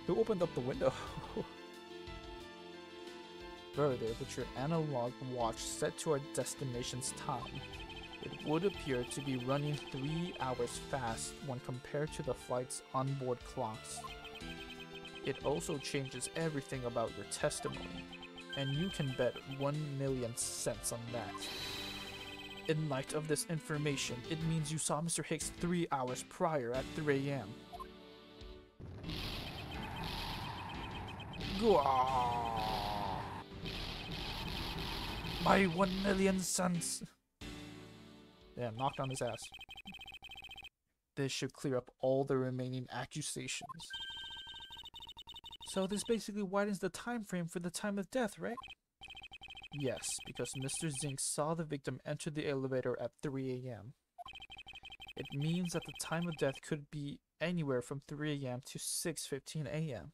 Who opened up the window? Further, with your analog watch set to our destination's time, it would appear to be running 3 hours fast when compared to the flight's onboard clocks. It also changes everything about your testimony, and you can bet 1,000,000 cents on that. In light of this information, it means you saw Mr. Hicks 3 hours prior at 3 a.m. Gah! My 1,000,000 cents! Damn, knocked on his ass. This should clear up all the remaining accusations. So this basically widens the time frame for the time of death, right? Yes, because Mr. Zink saw the victim enter the elevator at 3 a.m. It means that the time of death could be anywhere from 3 a.m. to 6:15 a.m.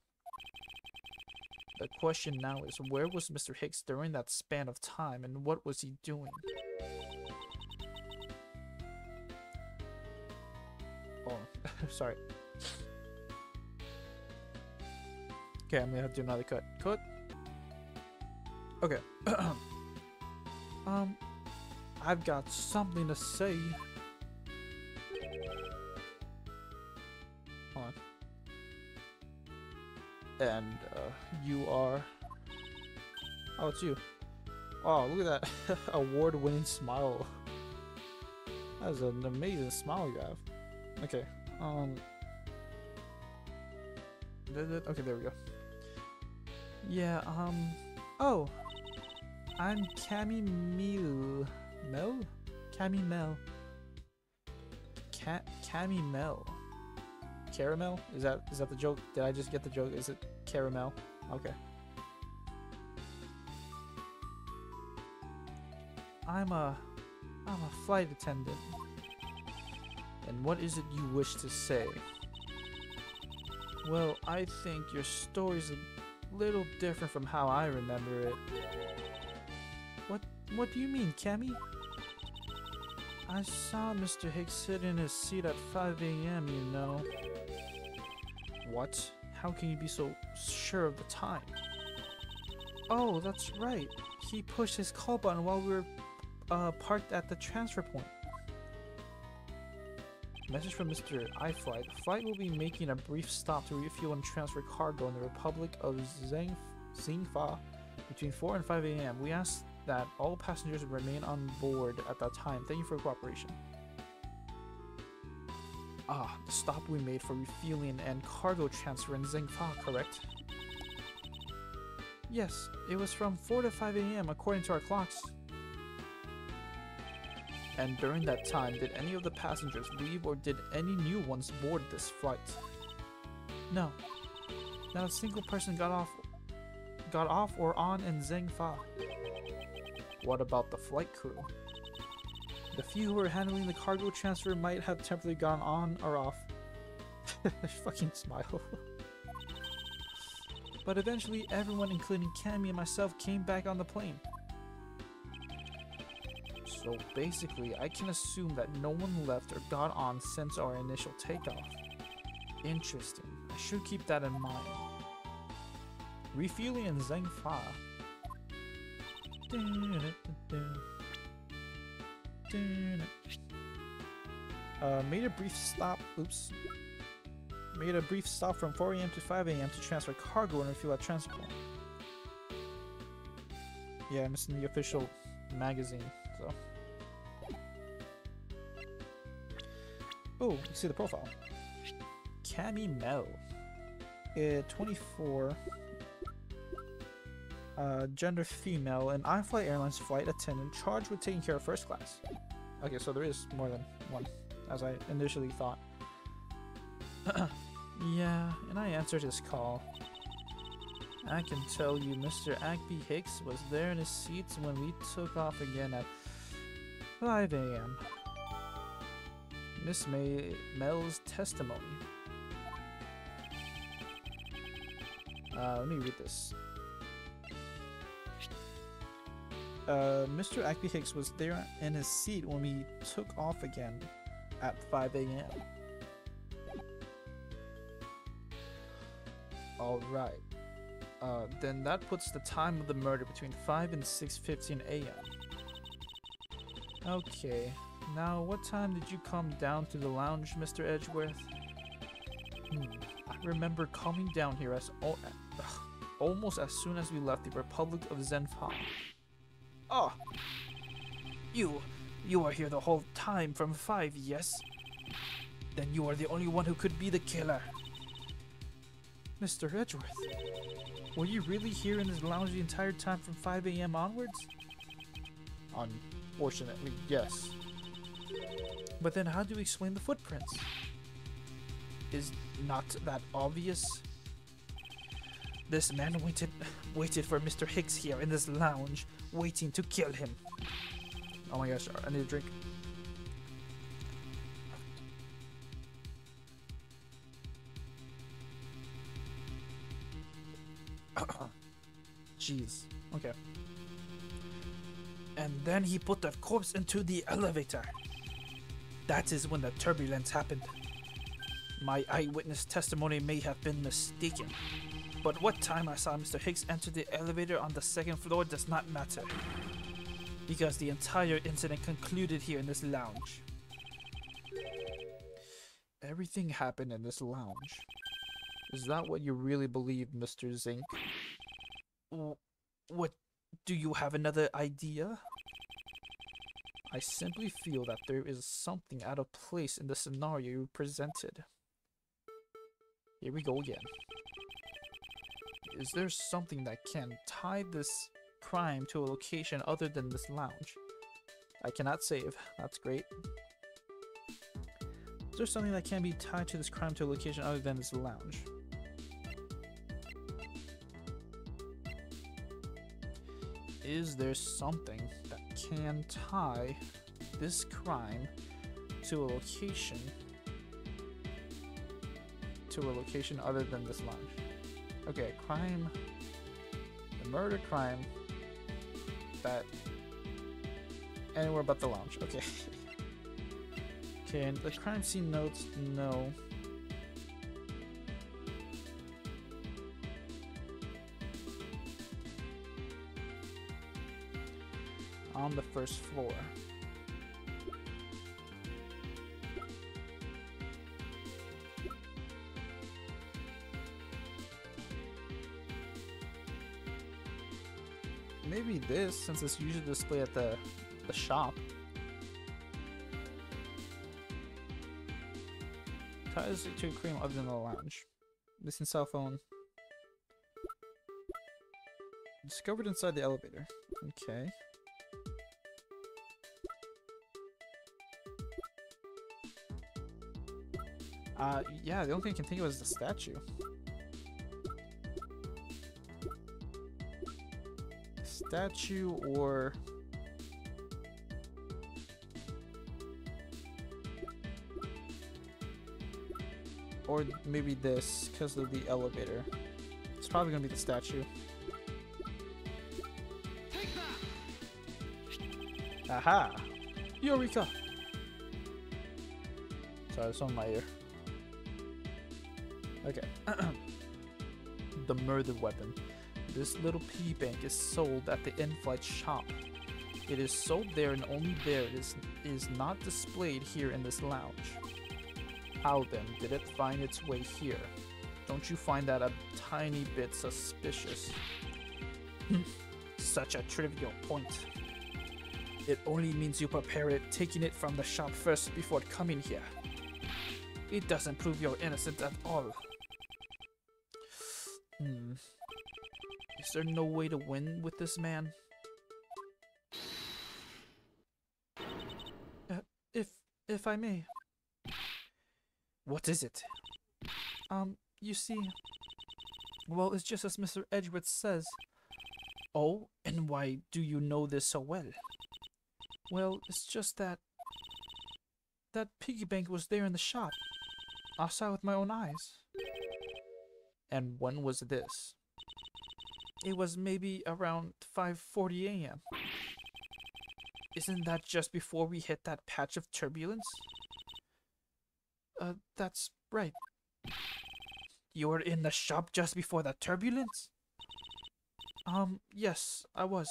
The question now is, where was Mr. Hicks during that span of time, and what was he doing? Oh, sorry. Okay, I'm gonna have to do another cut. Cut? Okay. I've got something to say. Hold on. And, you are... Oh, it's you. Oh, look at that award-winning smile. That is an amazing smile you have. Okay, okay, there we go. Yeah, oh, I'm Camille Mel? Camille. Caramel? Is that the joke? Did I just get the joke? Is it caramel? Okay. I'm a flight attendant. And what is it you wish to say? Well, I think your story's a little different from how I remember it. What do you mean, Cammy? I saw Mr. Hicks sit in his seat at 5 a.m., you know. What? How can you be so sure of the time? Oh, that's right. He pushed his call button while we were parked at the transfer point. Message from Mr. iFlight. The flight will be making a brief stop to refuel and transfer cargo in the Republic of Zingfa between 4 and 5 a.m. We ask that all passengers remain on board at that time. Thank you for your cooperation. Ah, the stop we made for refueling and cargo transfer in Zingfa, correct? Yes, it was from 4 to 5 a.m. according to our clocks. And during that time, did any of the passengers leave or did any new ones board this flight? No. Not a single person got off or on in Zhengfa. What about the flight crew? The few who were handling the cargo transfer might have temporarily gone on or off. Fucking smile. But eventually, everyone, including Cammy and myself, came back on the plane. So basically, I can assume that no one left or got on since our initial takeoff. Interesting. I should keep that in mind. Refueling in Zhengfa. Made a brief stop. Oops. Made a brief stop from 4 a.m. to 5 a.m. to transfer cargo and refuel at transport. Yeah, I'm missing the official magazine, so. Oh, you see the profile. Cammy Mel. 24. Gender female, an iFly Airlines flight attendant charged with taking care of first class. Okay, so there is more than one, as I initially thought. Yeah, and I answered his call. I can tell you Mr. Agby Hicks was there in his seats when we took off again at 5 a.m. Miss Mel's testimony. Let me read this. Mr. Agby Hicks was there in his seat when we took off again at 5 a.m. Alright. Then that puts the time of the murder between 5 and 6:15 a.m. Okay. Now, what time did you come down to the lounge, Mr. Edgeworth? I remember coming down here as almost as soon as we left the Republic of Zenfa. Oh! You were here the whole time from 5, yes? Then you are the only one who could be the killer. Mr. Edgeworth, were you really here in this lounge the entire time from 5 a.m. onwards? Unfortunately, yes. But then how do you explain the footprints? Is not that obvious? This man waited for Mr. Hicks here in this lounge, waiting to kill him. Oh my gosh, I need a drink. Jeez. Okay. And then he put the corpse into the elevator. That is when the turbulence happened. My eyewitness testimony may have been mistaken, but what time I saw Mr. Hicks enter the elevator on the second floor does not matter, because the entire incident concluded here in this lounge. Everything happened in this lounge. Is that what you really believe, Mr. Zink? What? Do you have another idea? I simply feel that there is something out of place in the scenario you presented. Here we go again. Is there something that can tie this crime to a location other than this lounge? I cannot save. That's great. Is there something that can be tied to this crime to a location other than this lounge? Is there something that can tie this crime to a location other than this lounge? Okay, crime, the murder crime that Anywhere but the lounge. Okay. Okay, and the crime scene notes, no. On the first floor. Maybe this, since it's usually displayed at the shop. Ties to a cream other than the lounge. Missing cell phone. Discovered inside the elevator. Okay. Yeah, the only thing I can think of is the statue. Statue or... Or maybe this, because of the elevator. It's probably gonna be the statue.
Take that!
Aha! Eureka! Sorry, it's on my ear. Okay. The murder weapon. This little piggy bank is sold at the in-flight shop. It is sold there and only there. It is not displayed here in this lounge. How then did it find its way here? Don't you find that a tiny bit suspicious? Such a trivial point. It only means you prepare it, taking it from the shop first before coming here. It doesn't prove you're innocent at all. Is there no way to win with this man? If I may. What is it? You see... Well, it's just as Mr. Edgeworth says. Oh, and why do you know this so well? Well, it's just that... That piggy bank was there in the shop. I saw it with my own eyes. And when was this? It was maybe around 5:40 a.m. Isn't that just before we hit that patch of turbulence? That's right. You were in the shop just before the turbulence? Yes, I was.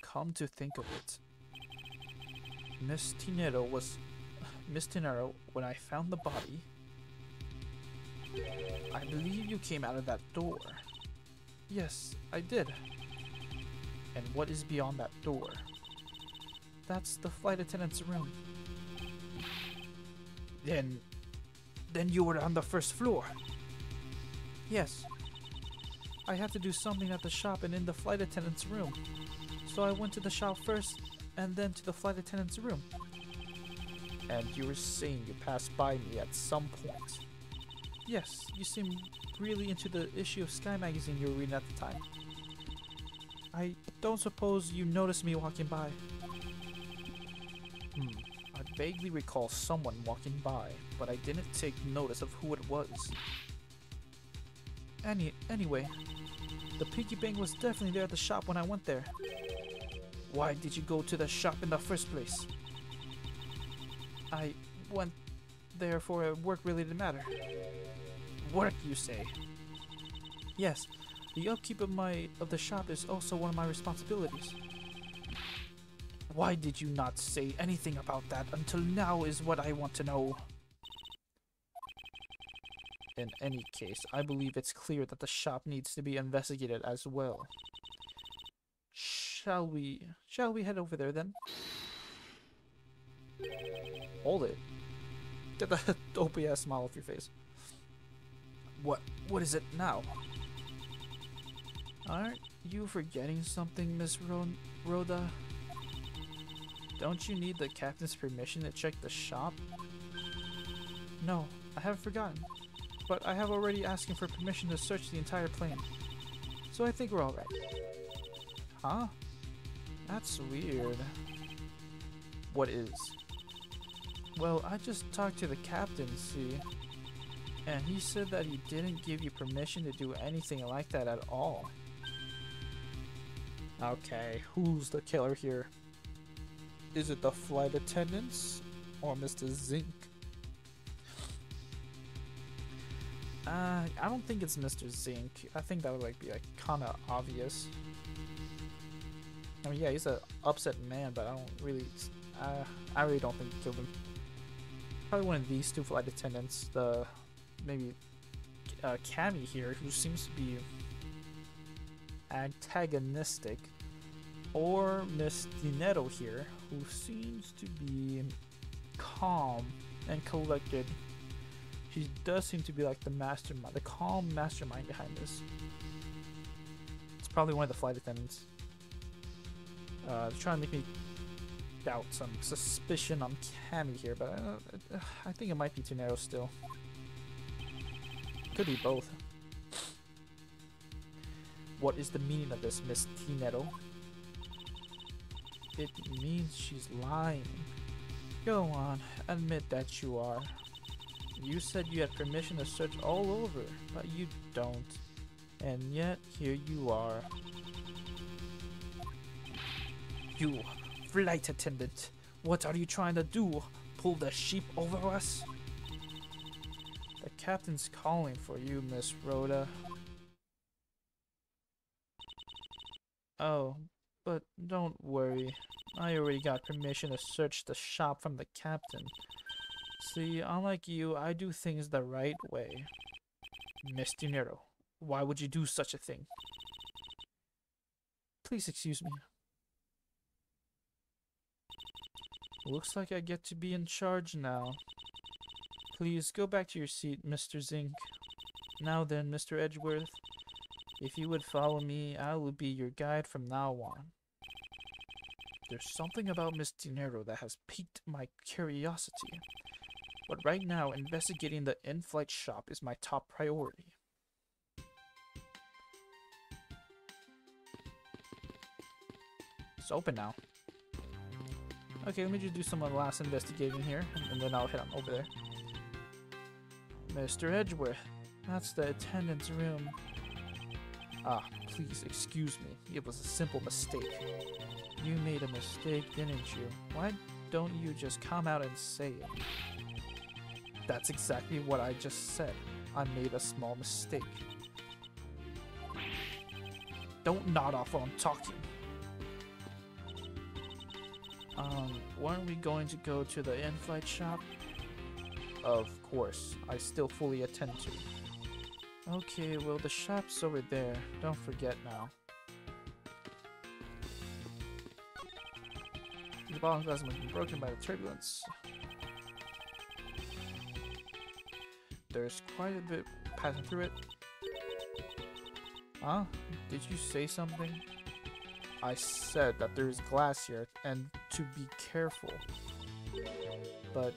Come to think of it. Miss Tinero, when I found the body, I believe you came out of that door. Yes, I did. And what is beyond that door? That's the flight attendant's room. Then you were on the first floor? Yes. I had to do something at the shop and in the flight attendant's room. So I went to the shop first and then to the flight attendant's room. And you were saying you passed by me at some point? Yes, you seemed really into the issue of Sky magazine you were reading at the time. I don't suppose you noticed me walking by. I vaguely recall someone walking by, but I didn't take notice of who it was. Anyway, the piggy bank was definitely there at the shop when I went there. Why did you go to the shop in the first place? I went there for a work-related matter. Work, you say? Yes, the upkeep of the shop is also one of my responsibilities. Why did you not say anything about that until now is what I want to know. In any case, I believe it's clear that the shop needs to be investigated as well. Shall we head over there then? Hold it. Get the dopey ass smile off your face. What is it now? Aren't you forgetting something, Miss Rhoda? Don't you need the captain's permission to check the shop? No, I haven't forgotten. But I have already asked him for permission to search the entire plane. So I think we're alright. Huh? That's weird. What is? Well, I just talked to the captain, see? And he said that he didn't give you permission to do anything like that at all. Okay, who's the killer here? Is it the flight attendants or Mr. Zink? I don't think it's Mr. Zink. I think that would like be like kind of obvious. I mean, yeah, he's a upset man, but I don't really. I really don't think he killed him. Probably one of these two flight attendants. The maybe Cammy here, who seems to be antagonistic, or Miss Dinetto here, who seems to be calm and collected. She does seem to be like the mastermind, the calm mastermind behind this. It's probably one of the flight attendants. Trying to make me doubt some suspicion on Cammy here, but I think it might be too narrow still. Could be both. What is the meaning of this, Miss Tinetto? It means she's lying. Go on, admit that you are. You said you had permission to search all over, but you don't. And yet, here you are. You, flight attendant, what are you trying to do? Pull the sheep over us? The captain's calling for you, Miss Rhoda. Oh, but don't worry. I already got permission to search the shop from the captain. See, unlike you, I do things the right way. Miss Dinero, why would you do such a thing? Please excuse me. Looks like I get to be in charge now. Please go back to your seat, Mr. Zink. Now then, Mr. Edgeworth, if you would follow me, I will be your guide from now on. There's something about Miss Dinero that has piqued my curiosity. But right now, investigating the in-flight shop is my top priority. It's open now. Okay, let me just do some of the last investigating here, and then I'll head on over there. Mr. Edgeworth, that's the attendant's room. Ah, please excuse me. It was a simple mistake. You made a mistake, didn't you? Why don't you just come out and say it? That's exactly what I just said. I made a small mistake. Don't nod off while I'm talking. Weren't we going to go to the in-flight shop? Of course, I still fully attend to. Okay, well the shop's over there. Don't forget now. The bottom glass must be broken by the turbulence. There's quite a bit passing through it. Huh? Did you say something? I said that there's glass here and to be careful. But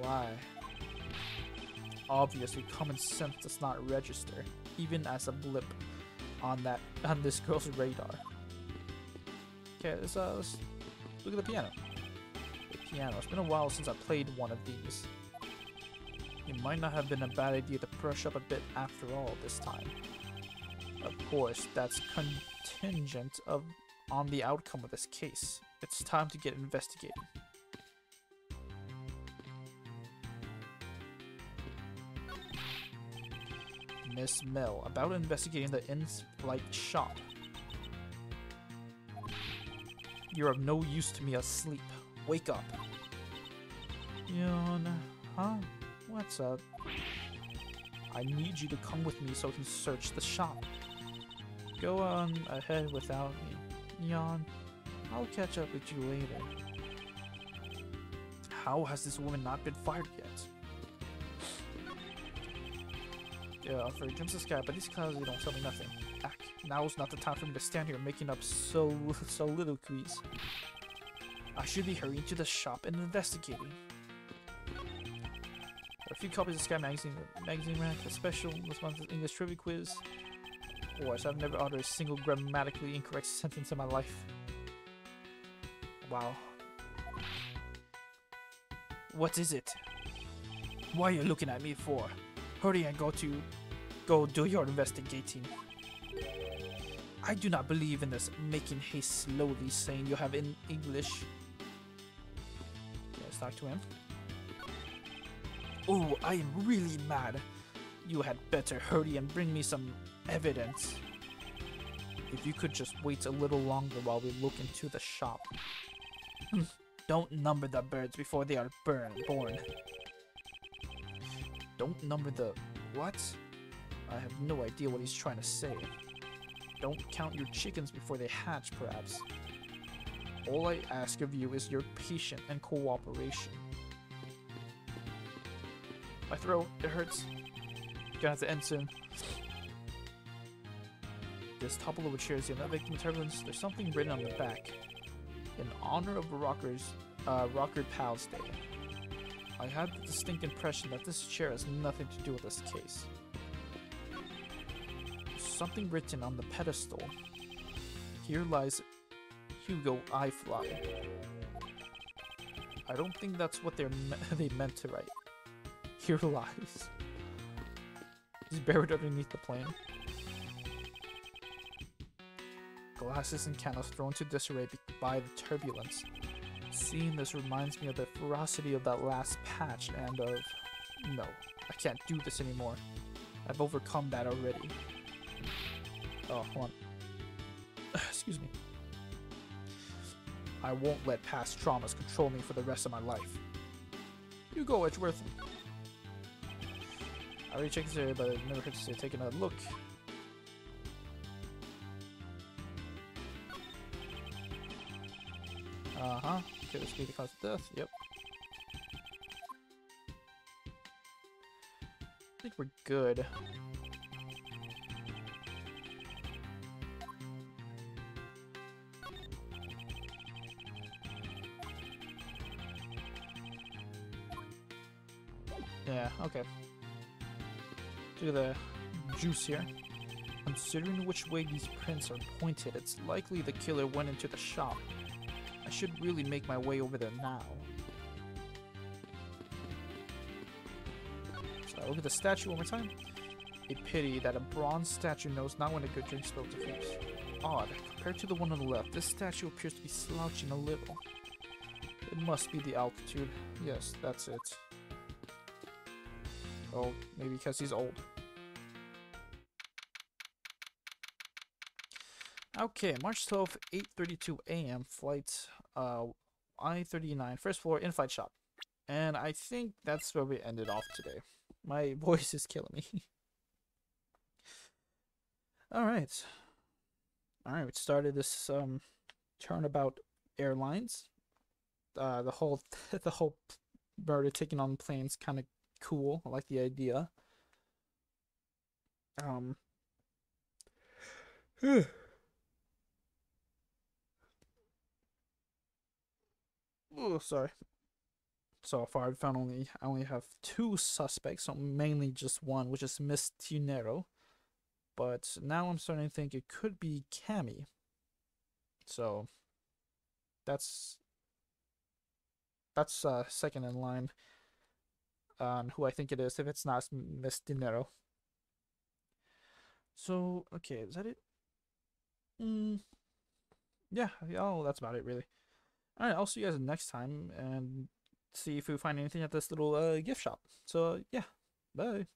why? Obviously, common sense does not register, even as a blip on this girl's radar. Okay, let's look at the piano. The piano. It's been a while since I played one of these. It might not have been a bad idea to brush up a bit after all this time. Of course, that's contingent on the outcome of this case. It's time to get investigating. Miss Mel, about investigating the in-flight shop. You're of no use to me asleep. Wake up. Yawn. Huh? What's up? I need you to come with me so we can search the shop. Go on ahead without me. Yawn. I'll catch up with you later. How has this woman not been fired yet? Yeah, for jumps the sky, but these clouds they don't tell me nothing. Ack, now's not the time for me to stand here making up soliloquies. I should be hurrying to the shop and investigating. A few copies of Sky magazine rack, a special response to English trivia quiz. Of course, I've never uttered a single grammatically incorrect sentence in my life. Wow. What is it? What are you looking at me for? Hurry and go do your investigating. I do not believe in this making haste slowly saying you have in English. talk to him. Oh, I am really mad. You had better hurry and bring me some evidence. If you could just wait a little longer while we look into the shop. Don't number the birds before they are born. Don't number the... what? I have no idea what he's trying to say. Don't count your chickens before they hatch, perhaps. All I ask of you is your patience and cooperation. My throat, it hurts. Gonna have to end soon. This topple over chairs the victim turbulence. There's something written on the back. In honor of Rocker Pal's Day. I had the distinct impression that this chair has nothing to do with this case. Something written on the pedestal. Here lies Hugo Eyefly. I don't think that's what they meant to write. Here lies. He's buried underneath the plane. Glasses and candles thrown to disarray by the turbulence. Seeing this reminds me of the ferocity of that last patch and of... no, I can't do this anymore. I've overcome that already. Oh, hold on. Excuse me. I won't let past traumas control me for the rest of my life. You go, Edgeworth. I already checked this area, but it never hurts to take another look. Uh-huh. Okay, this be the cause of death. Yep. I think we're good. Yeah, okay. Look at the juice here. Considering which way these prints are pointed, it's likely the killer went into the shop. I should really make my way over there now. So look at the statue one more time. A pity that a bronze statue knows not when a good drink spilled defeats. Odd, compared to the one on the left, this statue appears to be slouching a little. It must be the altitude. Yes, that's it. Oh, maybe because he's old. Okay, March 12th, 8:32 a.m. flight I-39, first floor, in-flight shop. And I think that's where we ended off today. My voice is killing me. Alright. Alright, we started this Turnabout Airlines. The whole murder taking on planes kind of cool. I like the idea. Oh, sorry. So far, I only have 2 suspects, so mainly just one, which is Miss Tunero. But now I'm starting to think it could be Cammy. So that's second in line on who I think it is. If it's not Miss Dinero. So okay, is that it? Yeah, that's about it really. Alright, I'll see you guys next time and see if we find anything at this little gift shop. So yeah, bye.